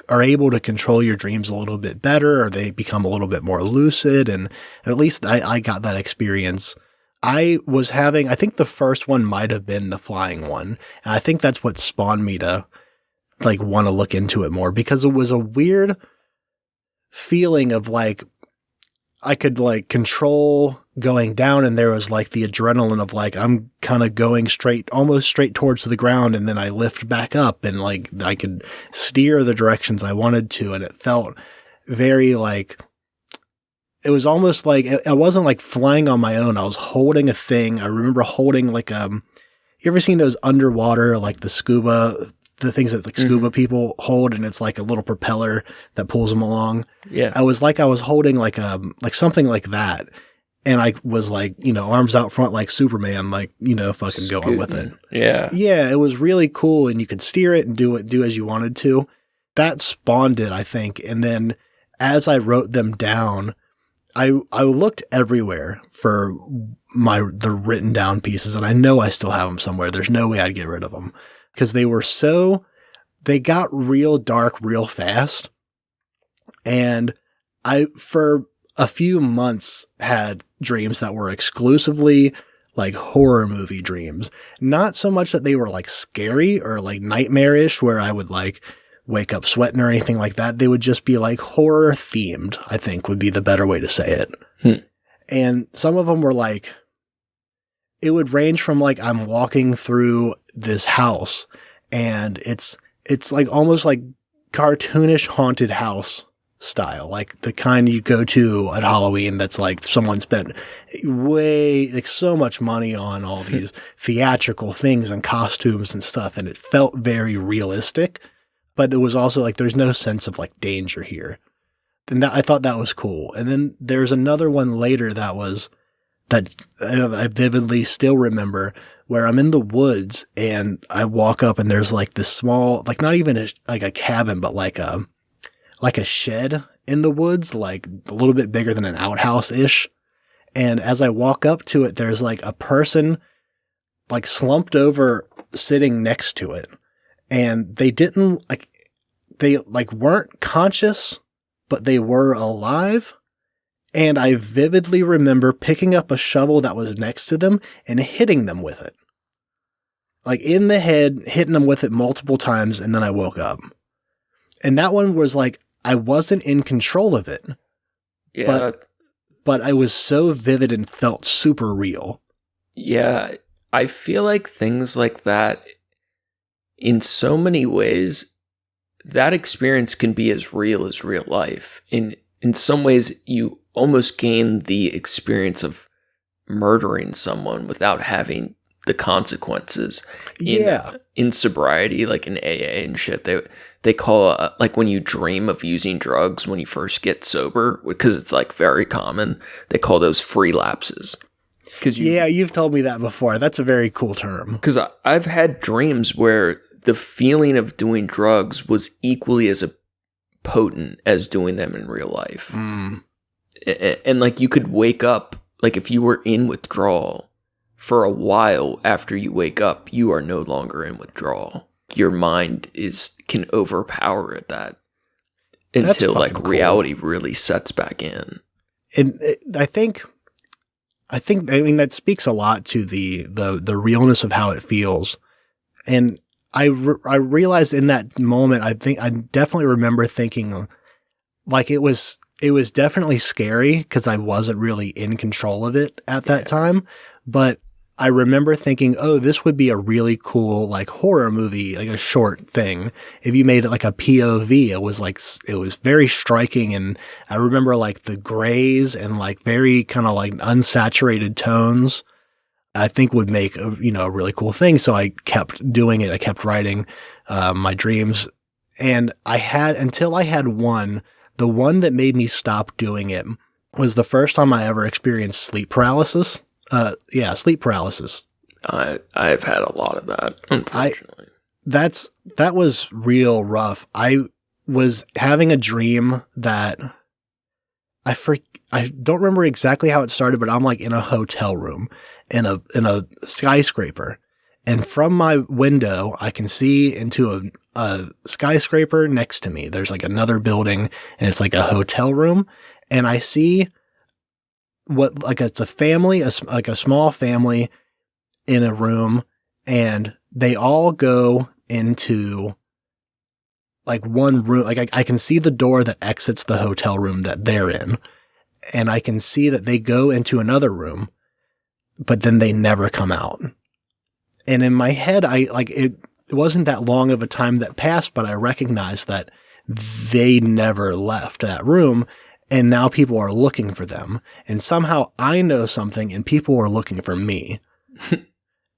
are able to control your dreams a little bit better, or they become a little bit more lucid. And at least I got that experience. I think the first one might have been the flying one. And I think that's what spawned me to like want to look into it more, because it was a weird feeling of like, I could like control going down, and there was like the adrenaline of like, I'm kind of going almost straight towards the ground. And then I lift back up and like I could steer the directions I wanted to. And it felt very like, it was almost like, I wasn't like flying on my own. I was holding a thing. I remember holding like, you ever seen those underwater, like the things that like scuba people hold, and it's like a little propeller that pulls them along. Yeah. I was holding like something like that. And I was like, arms out front like Superman, like, fucking going with it. Yeah. Yeah. It was really cool. And you could steer it and do as you wanted to. That spawned it, I think. And then as I wrote them down, I looked everywhere for the written down pieces. And I know I still have them somewhere. There's no way I'd get rid of them, because they got real dark real fast. And I, for a few months, had dreams that were exclusively like horror movie dreams. Not so much that they were like scary or like nightmarish where I would like wake up sweating or anything like that. They would just be like horror themed, I think would be the better way to say it. And some of them were like, it would range from like, I'm walking through this house and it's like almost like cartoonish haunted house style, like the kind you go to at Halloween that's like someone spent like so much money on all these theatrical things and costumes and stuff, and it felt very realistic, but it was also like there's no sense of like danger here. And I thought that was cool. And then there's another one later that I vividly still remember, where I'm in the woods and I walk up and there's like this small, like not even like a cabin, but like a shed in the woods, like a little bit bigger than an outhouse-ish. And as I walk up to it, there's like a person like slumped over sitting next to it. And they weren't conscious, but they were alive. And I vividly remember picking up a shovel that was next to them and hitting them with it. Like in the head, hitting them with it multiple times, and then I woke up. And that one was like, I wasn't in control of it. Yeah. But I was so vivid and felt super real. Yeah. I feel like things like that, in so many ways, that experience can be as real life. In some ways, you almost gain the experience of murdering someone without having the consequences. In sobriety, like in AA and shit, they call like when you dream of using drugs when you first get sober, because it's like very common, they call those free lapses. You've told me that before. That's a very cool term. Because I've had dreams where the feeling of doing drugs was equally as potent as doing them in real life. And like you could wake up, like if you were in withdrawal for a while, after you wake up, you are no longer in withdrawal. Your mind can overpower it until like cool. Reality really sets back in. And I think that speaks a lot to the realness of how it feels. And I realized in that moment, I definitely remember thinking like it was definitely scary because I wasn't really in control of it at that time. But I remember thinking, oh, this would be a really cool like horror movie, like a short thing. If you made it like a POV, it was very striking. And I remember like the grays and like very kind of like unsaturated tones, I think would make a really cool thing. So I kept doing it. I kept writing my dreams, and until I had one. The one that made me stop doing it was the first time I ever experienced sleep paralysis. Sleep paralysis. I've had a lot of that, unfortunately. That was real rough. was having a dream that I don't remember exactly how it started, but I'm like in a hotel room in a skyscraper. And from my window, I can see into a skyscraper next to me. There's like another building and it's like a hotel room. And I see what, like it's a family, like a small family in a room, and they all go into like one room. Like I can see the door that exits the hotel room that they're in. And I can see that they go into another room, but then they never come out. And in my head, it wasn't that long of a time that passed, but I recognized that they never left that room. And now people are looking for them. And somehow I know something and people are looking for me.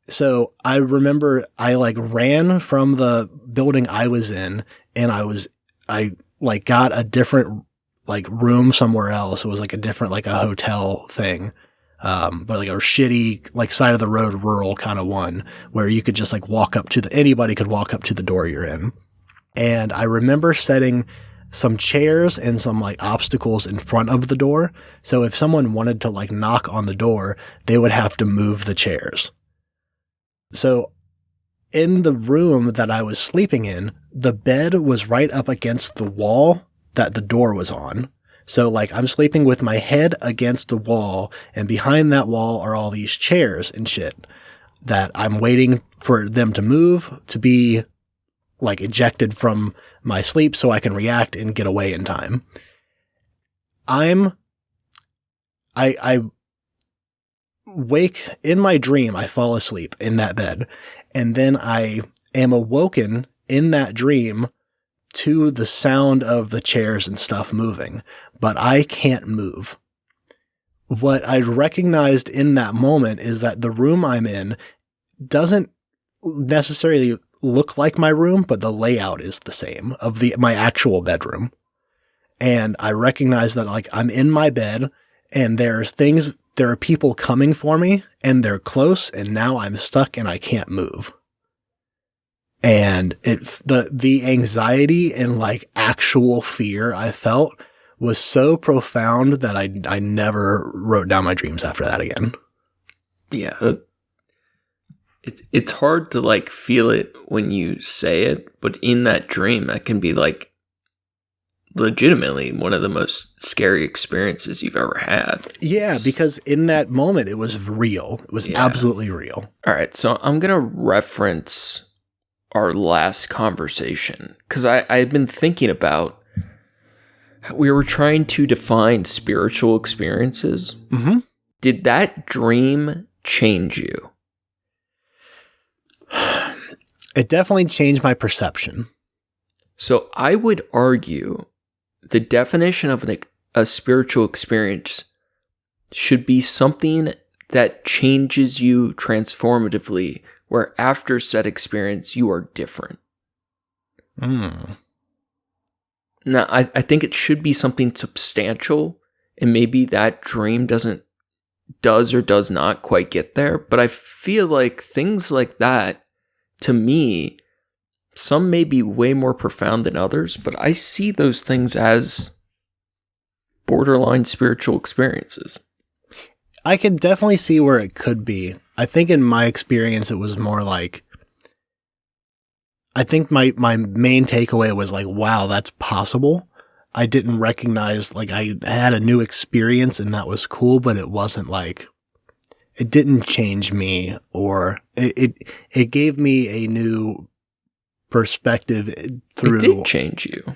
So I remember I like ran from the building I was in, and I like got a different like room somewhere else. It was like a different, like a hotel thing. But like a shitty, like side of the road, rural kind of one where you could just like anybody could walk up to the door you're in. And I remember setting some chairs and some like obstacles in front of the door. So if someone wanted to like knock on the door, they would have to move the chairs. So in the room that I was sleeping in, the bed was right up against the wall that the door was on. So like I'm sleeping with my head against the wall, and behind that wall are all these chairs and shit that I'm waiting for them to move to be like ejected from my sleep so I can react and get away in time. I wake in my dream, I fall asleep in that bed, and then I am awoken in that dream to the sound of the chairs and stuff moving, but I can't move. What I recognized in that moment is that the room I'm in doesn't necessarily look like my room, but the layout is the same of my actual bedroom. And I recognize that like I'm in my bed and there are people coming for me and they're close, and now I'm stuck and I can't move. And the anxiety and like actual fear I felt was so profound that I never wrote down my dreams after that again. Yeah. It's hard to like feel it when you say it, but in that dream, that can be like legitimately one of the most scary experiences you've ever had. Yeah, because in that moment, it was real. It was absolutely real. All right, so I'm going to reference our last conversation because I had been thinking about, we were trying to define spiritual experiences. Mm-hmm. Did that dream change you? It definitely changed my perception. So I would argue the definition of a spiritual experience should be something that changes you transformatively, where after said experience, you are different. Mm. Now, I think it should be something substantial, and maybe that dream does or does not quite get there, but I feel like things like that, to me, some may be way more profound than others, but I see those things as borderline spiritual experiences. I can definitely see where it could be. I think in my experience, it was more like, I think my main takeaway was like, wow, that's possible. I didn't recognize, like I had a new experience and that was cool, but it wasn't like, it didn't change me, or it gave me a new perspective through. It did change you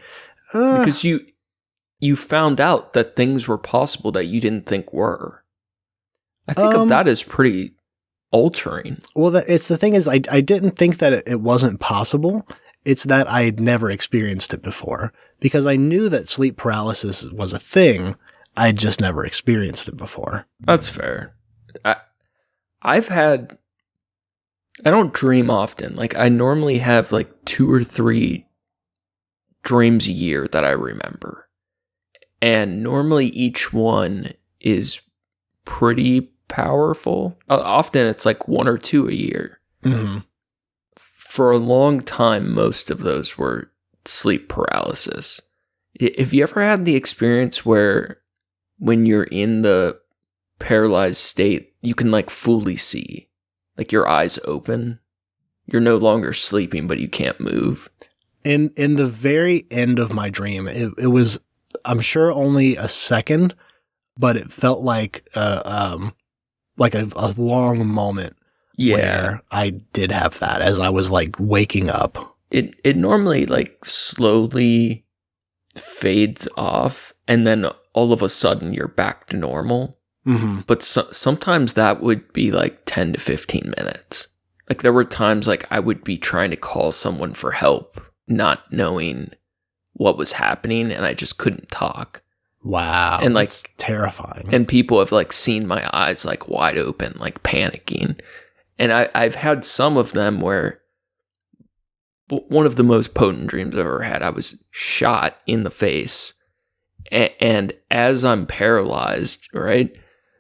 because you found out that things were possible that you didn't think were. I think of that as pretty altering. Well, it's the thing is, I didn't think that it wasn't possible. It's that I had never experienced it before, because I knew that sleep paralysis was a thing. I just never experienced it before. That's fair. I don't dream often. Like I normally have like 2 or 3 dreams a year that I remember. And normally each one is pretty powerful. Often it's like 1 or 2 a year. Mm-hmm. For a long time, most of those were sleep paralysis. Have you ever had the experience where when you're in the paralyzed state, you can like fully see, like your eyes open? You're no longer sleeping, but you can't move. In the very end of my dream, it was, I'm sure, only a second, but it felt like a long moment. Yeah. Where I did have that as I was like waking up. It normally like slowly fades off, and then all of a sudden you're back to normal. Mm-hmm. But sometimes that would be like 10 to 15 minutes. Like there were times like I would be trying to call someone for help, not knowing what was happening, and I just couldn't talk. Wow. And like that's terrifying. And people have like seen my eyes like wide open, like panicking. And I've had some of them where one of the most potent dreams I've ever had, I was shot in the face. And as I'm paralyzed, right,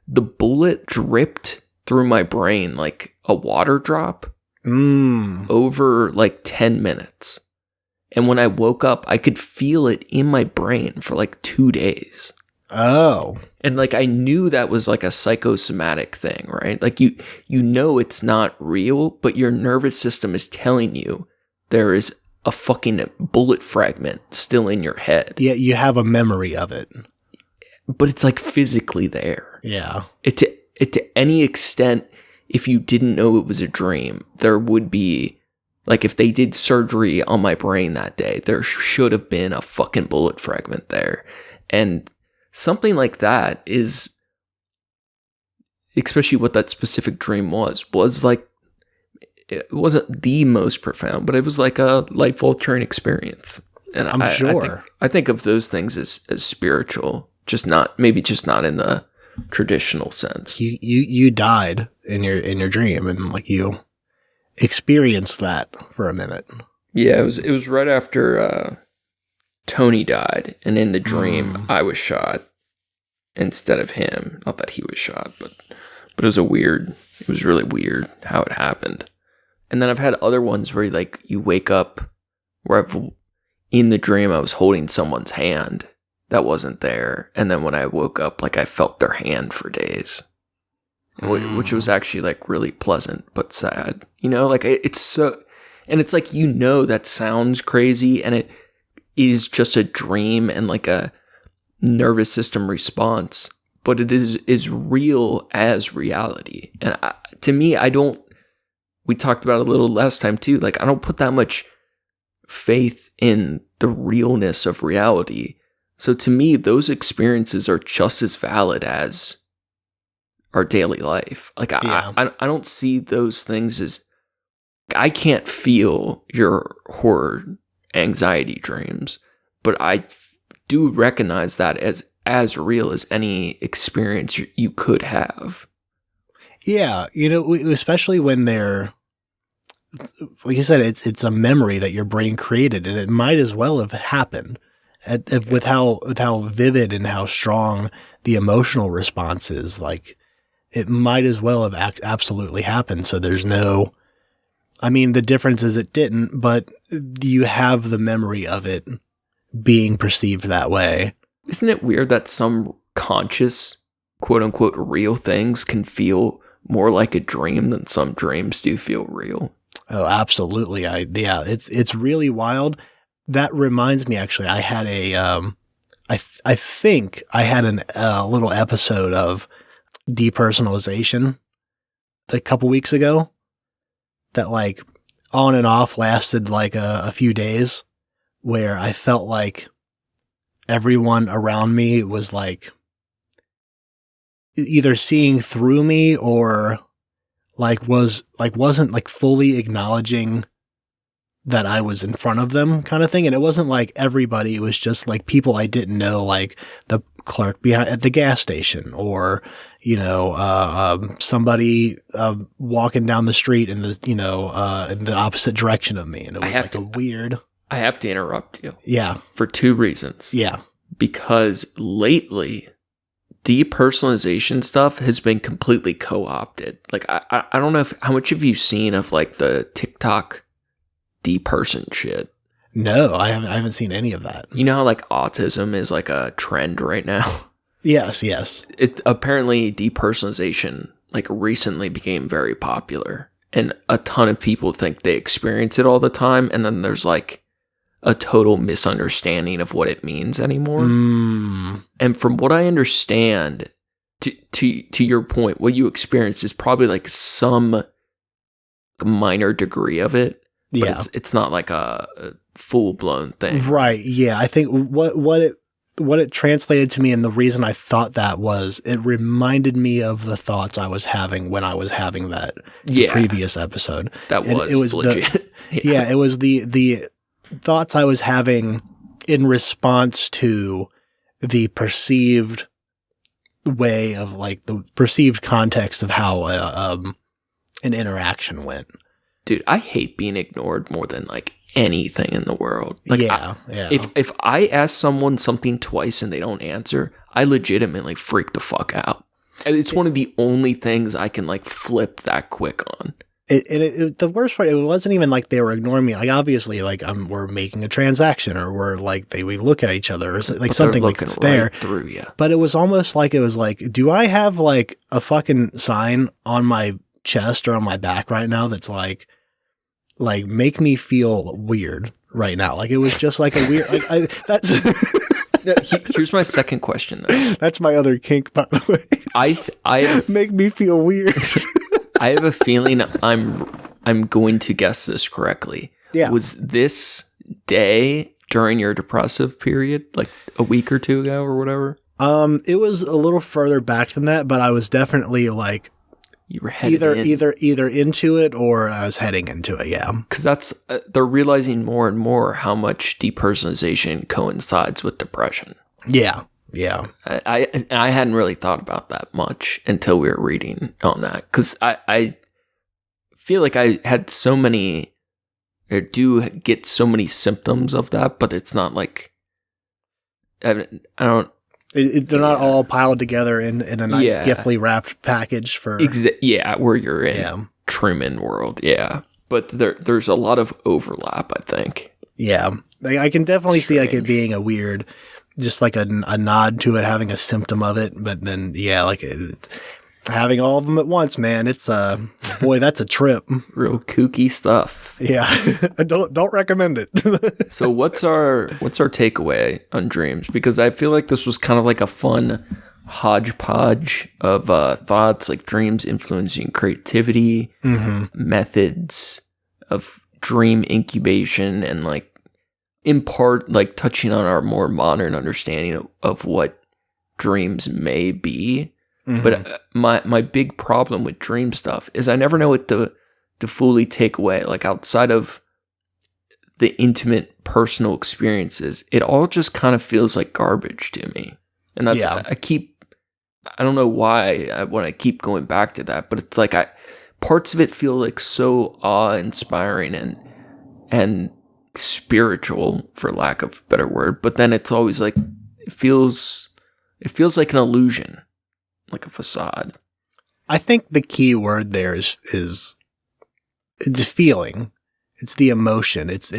the bullet dripped through my brain like a water drop over like 10 minutes. And when I woke up, I could feel it in my brain for like 2 days. Oh. And like I knew that was like a psychosomatic thing, right? Like you know it's not real, but your nervous system is telling you there is a fucking bullet fragment still in your head. Yeah, you have a memory of it. But it's like physically there. Yeah. It to any extent, if you didn't know it was a dream, there would be, like if they did surgery on my brain that day, there should have been a fucking bullet fragment there. And something like that is, especially what that specific dream was like, it wasn't the most profound, but it was like a life-altering experience. And I'm sure. I think of those things as spiritual, maybe just not in the traditional sense. You died in your dream, and like you experienced that for a minute. Yeah, it was right after Tony died, and in the dream I was shot instead of him. Not that he was shot, but it was really weird how it happened. And then I've had other ones where like you wake up where in the dream I was holding someone's hand that wasn't there, and then when I woke up, like I felt their hand for days. Which was actually like really pleasant but sad. You know, like it's so, and it's like, you know, that sounds crazy, and it is just a dream and like a nervous system response, but it is real as reality. And to me, we talked about it a little last time too, like I don't put that much faith in the realness of reality. So to me, those experiences are just as valid as our daily life. Like I don't see those things as, I can't feel your horror anxiety dreams, but I do recognize that as real as any experience you could have. Yeah, you know, especially when they're, like you said, it's a memory that your brain created, and it might as well have happened. With how vivid and how strong the emotional response is, like it might as well have absolutely happened. So there's no, I mean, the difference is it didn't, but you have the memory of it being perceived that way. Isn't it weird that some conscious, quote unquote, real things can feel more like a dream than some dreams do feel real? Oh, absolutely. It's really wild. That reminds me, actually, I had I think I had a little episode of depersonalization a couple weeks ago that like on and off lasted like a few days, where I felt like everyone around me was like either seeing through me or wasn't like fully acknowledging that I was in front of them, kind of thing. And it wasn't like everybody, it was just like people I didn't know, like the clerk at the gas station, or, you know, somebody walking down the street in the, you know, in the opposite direction of me. And it was like a weird. I have to interrupt you. Yeah. For two reasons. Yeah. Because lately, depersonalization stuff has been completely co-opted. Like, I don't know how much have you seen of like the TikTok deperson shit? No, I haven't seen any of that. You know how like autism is like a trend right now? Yes, yes. It apparently depersonalization like recently became very popular, and a ton of people think they experience it all the time, and then there's like a total misunderstanding of what it means anymore. And from what I understand, to your point, what you experience is probably like some minor degree of it. But Yeah. it's not like a full-blown thing. Right. Yeah. I think what it translated to me, and the reason I thought that was it reminded me of the thoughts I was having when I was having that previous episode. That was legit. It was the thoughts I was having in response to the perceived way of like the perceived context of how an interaction went. Dude, I hate being ignored more than like anything in the world. Like, yeah. If I ask someone something twice and they don't answer, I legitimately freak the fuck out. And it's one of the only things I can like flip that quick on. The worst part, it wasn't even like they were ignoring me. Like obviously, like we're making a transaction, or we're like we look at each other, or like something like it's there through you. But it was almost like do I have like a fucking sign on my chest or on my back right now that's like make me feel weird right now? Like it was just like a weird that's No, here's my second question though. That's my other kink, by the way. I make me feel weird. I have a feeling I'm going to guess this correctly. Yeah. Was this day during your depressive period, like a week or two ago or whatever? It was a little further back than that, but I was definitely like you were headed either into it or I was heading into it. Yeah. Because that's they're realizing more and more how much depersonalization coincides with depression. Yeah. Yeah. I hadn't really thought about that much until we were reading on that. Because I feel like I had so many, or do get so many symptoms of that, but it's not like, I don't. They're not all piled together in a nice giftly wrapped package for. Where you're in Truman world. Yeah. But there's a lot of overlap, I think. Yeah. I can definitely see like it being a weird, just like a nod to it, having a symptom of it. But then, having all of them at once, man, it's boy, that's a trip. Real kooky stuff. Yeah. I don't recommend it. So what's our takeaway on dreams? Because I feel like this was kind of like a fun hodgepodge of thoughts, like dreams influencing creativity, methods of dream incubation, and like in part like touching on our more modern understanding of what dreams may be. But my big problem with dream stuff is I never know what to fully take away. Like outside of the intimate personal experiences, it all just kind of feels like garbage to me. And that's I don't know why when I keep going back to that, but it's like parts of it feel like so awe-inspiring and spiritual, for lack of a better word. But then it's always like it feels like an illusion. Like a facade. I think the key word there is it's feeling. It's the emotion. It's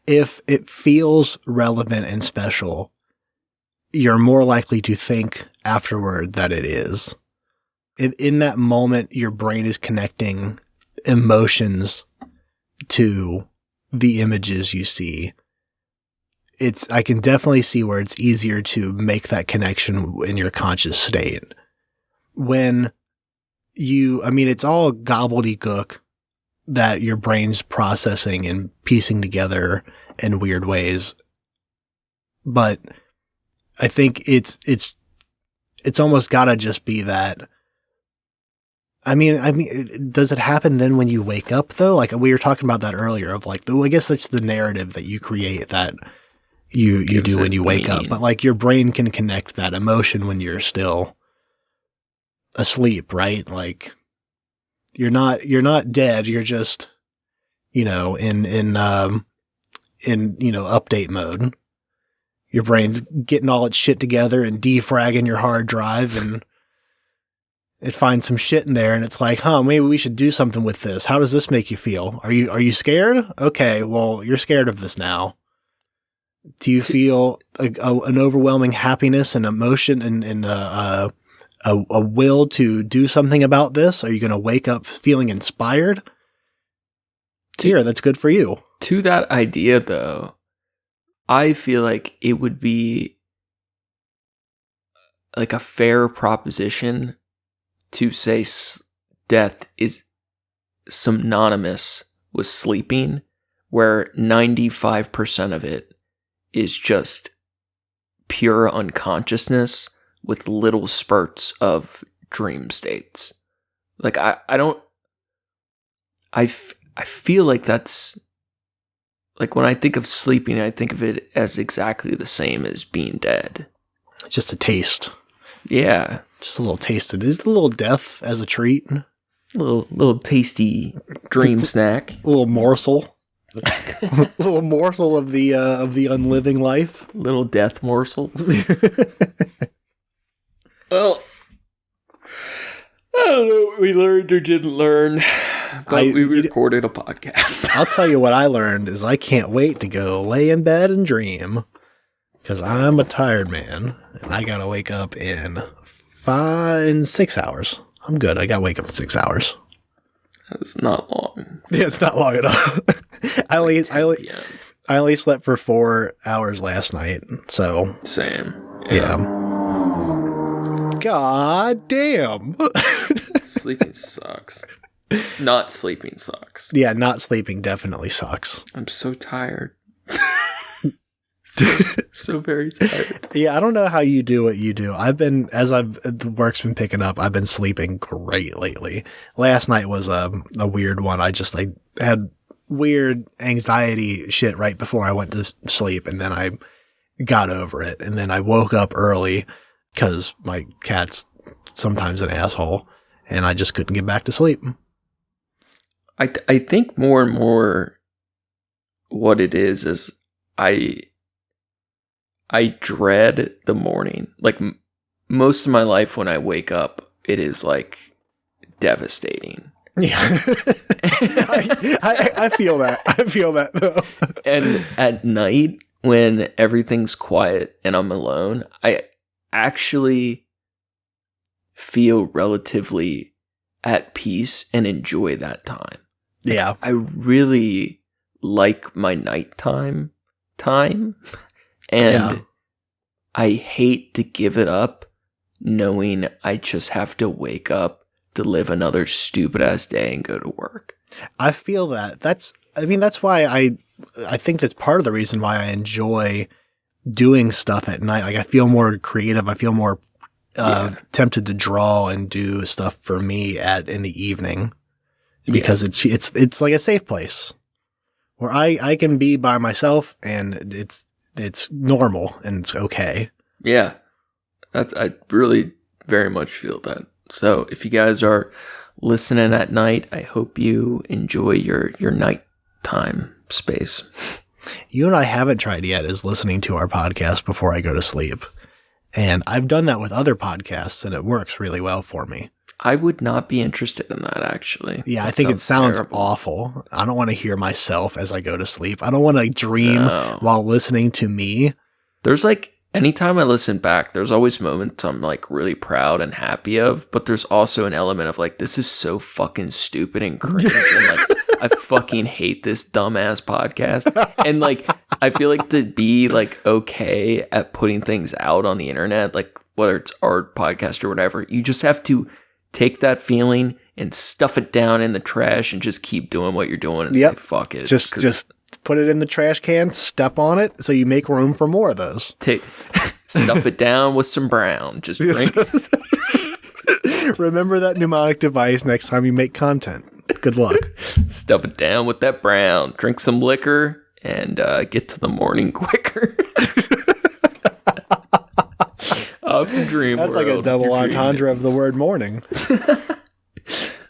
if it feels relevant and special, you're more likely to think afterward that it is. In that moment, your brain is connecting emotions to the images you see. I can definitely see where it's easier to make that connection in your conscious state. When it's all gobbledygook that your brain's processing and piecing together in weird ways. But I think it's almost gotta just be that. I mean, does it happen then when you wake up though? Like we were talking about that earlier of like, I guess that's the narrative that you create that you do when you wake up. But like your brain can connect that emotion when you're still asleep, right? Like you're not dead. You're just, in update mode. Your brain's getting all its shit together and defragging your hard drive, and it finds some shit in there, and it's like, maybe we should do something with this. How does this make you feel? Are you scared? Okay, well, you're scared of this now. Do you feel an overwhelming happiness and emotion and a will to do something about this? Are you going to wake up feeling inspired? Here, that's good for you. To that idea, though, I feel like it would be like a fair proposition to say death is synonymous with sleeping, where 95% of it is just pure unconsciousness with little spurts of dream states. Like, I feel like that's, like, when I think of sleeping, I think of it as exactly the same as being dead. Just a taste. Yeah. Just a little taste of it. Is a little death as a treat. A little tasty dream snack. A little morsel. A little morsel of the unliving life. Little death morsel. Well, I don't know what we learned or didn't learn, but we recorded a podcast. I'll tell you what I learned is I can't wait to go lay in bed and dream, because I'm a tired man and I gotta wake up in 6 hours. I'm good. I gotta wake up in 6 hours. That's not long. Yeah, it's not long at all. I only slept for 4 hours last night, so same. Yeah. God damn. Sleeping sucks. Not sleeping sucks. Yeah, not sleeping definitely sucks. I'm so tired. So very tired. Yeah, I don't know how you do what you do. The work's been picking up, I've been sleeping great lately. Last night was a weird one. I had weird anxiety shit right before I went to sleep, and then I got over it. And then I woke up early because my cat's sometimes an asshole, and I just couldn't get back to sleep. I think more and more what it is I dread the morning. Like, most of my life when I wake up, it is like devastating. Yeah. I feel that. I feel that, though. And at night, when everything's quiet and I'm alone, I actually feel relatively at peace and enjoy that time. Yeah. I really like my nighttime time. And I hate to give it up, knowing I just have to wake up to live another stupid ass day and go to work. I feel that. That's why I think that's part of the reason why I enjoy doing stuff at night. Like, I feel more creative. I feel more tempted to draw and do stuff for me in the evening, because it's like a safe place where I can be by myself, and it's normal and it's okay. Yeah. I really very much feel that. So if you guys are listening at night, I hope you enjoy your nighttime space. You and I haven't tried yet is listening to our podcast before I go to sleep. And I've done that with other podcasts, and it works really well for me. I would not be interested in that, actually. Yeah, I think it sounds awful. I don't want to hear myself as I go to sleep. I don't want to dream while listening to me. There's anytime I listen back, there's always moments I'm really proud and happy of, but there's also an element of this is so fucking stupid and cringe, and I fucking hate this dumbass podcast. And I feel like to be okay at putting things out on the internet, whether it's art, podcast, or whatever, you just have to take that feeling and stuff it down in the trash and just keep doing what you're doing and say, fuck it. Just put it in the trash can, step on it, so you make room for more of those. Stuff it down with some brown. Just drink it. Remember that mnemonic device next time you make content. Good luck. Stuff it down with that brown. Drink some liquor and get to the morning quicker. Dream That's world. Like a double entendre of the word morning.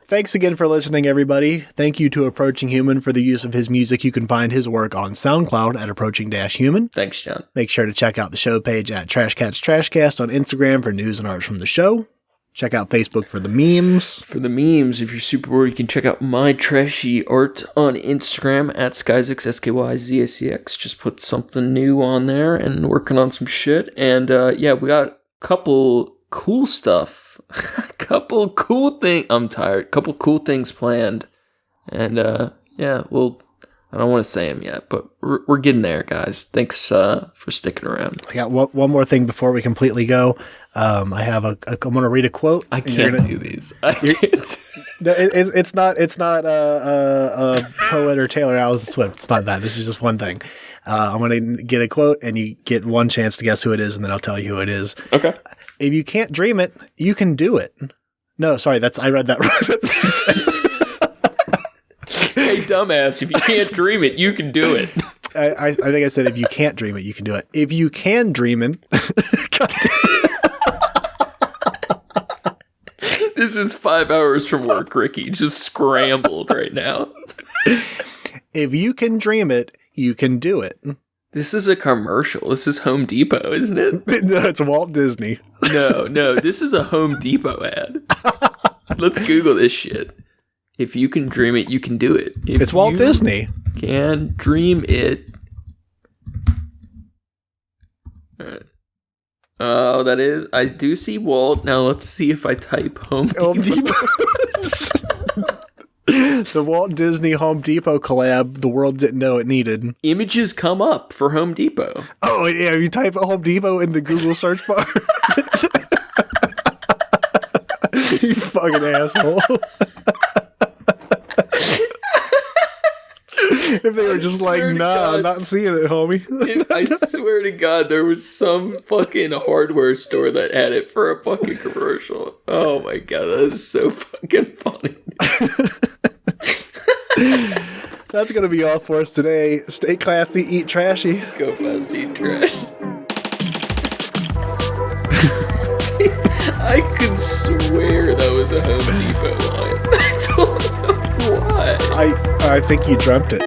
Thanks again for listening, everybody. Thank you to Approaching Human for the use of his music. You can find his work on SoundCloud at Approaching-Human. Thanks, John. Make sure to check out the show page at Trash Cats Trashcast on Instagram for news and art from the show. Check out Facebook for the memes. For the memes, if you're super bored, you can check out my trashy art on Instagram at Skyzix, SKYZACX. Just put something new on there and working on some shit. And yeah, we got a couple cool stuff. Couple cool things. I'm tired. Couple cool things planned. And yeah, well, I don't want to say them yet, but we're getting there, guys. Thanks for sticking around. I got one more thing before we completely go. I have I'm going to read a quote. I can't do these. I can't. It's not a poet or Taylor Allison Swift. It's not that. This is just one thing. I'm going to get a quote, and you get one chance to guess who it is, and then I'll tell you who it is. Okay. If you can't dream it, you can do it. No, sorry, I read that wrong. Hey, dumbass, if you can't dream it, you can do it. I think I said if you can't dream it, you can do it. If you can dream it... This is 5 hours from work, Ricky. Just scrambled right now. If you can dream it, you can do it. This is a commercial. This is Home Depot, isn't it? No, it's Walt Disney. No, this is a Home Depot ad. Let's Google this shit. If you can dream it, you can do it. It's Walt Disney. Can dream it. All right. Oh, that is. I do see Walt. Now let's see if I type Home Depot. The Walt Disney Home Depot collab the world didn't know it needed. Images come up for Home Depot. Oh, yeah. You type Home Depot in the Google search bar. You fucking asshole. If they were just like, nah, I'm not seeing it, homie. I swear to God, there was some fucking hardware store that had it for a fucking commercial. Oh my God, that is so fucking funny. That's going to be all for us today. Stay classy, eat trashy. Go fast, eat trash. I could swear that was a Home Depot line. I don't know why. I think you dreamt it.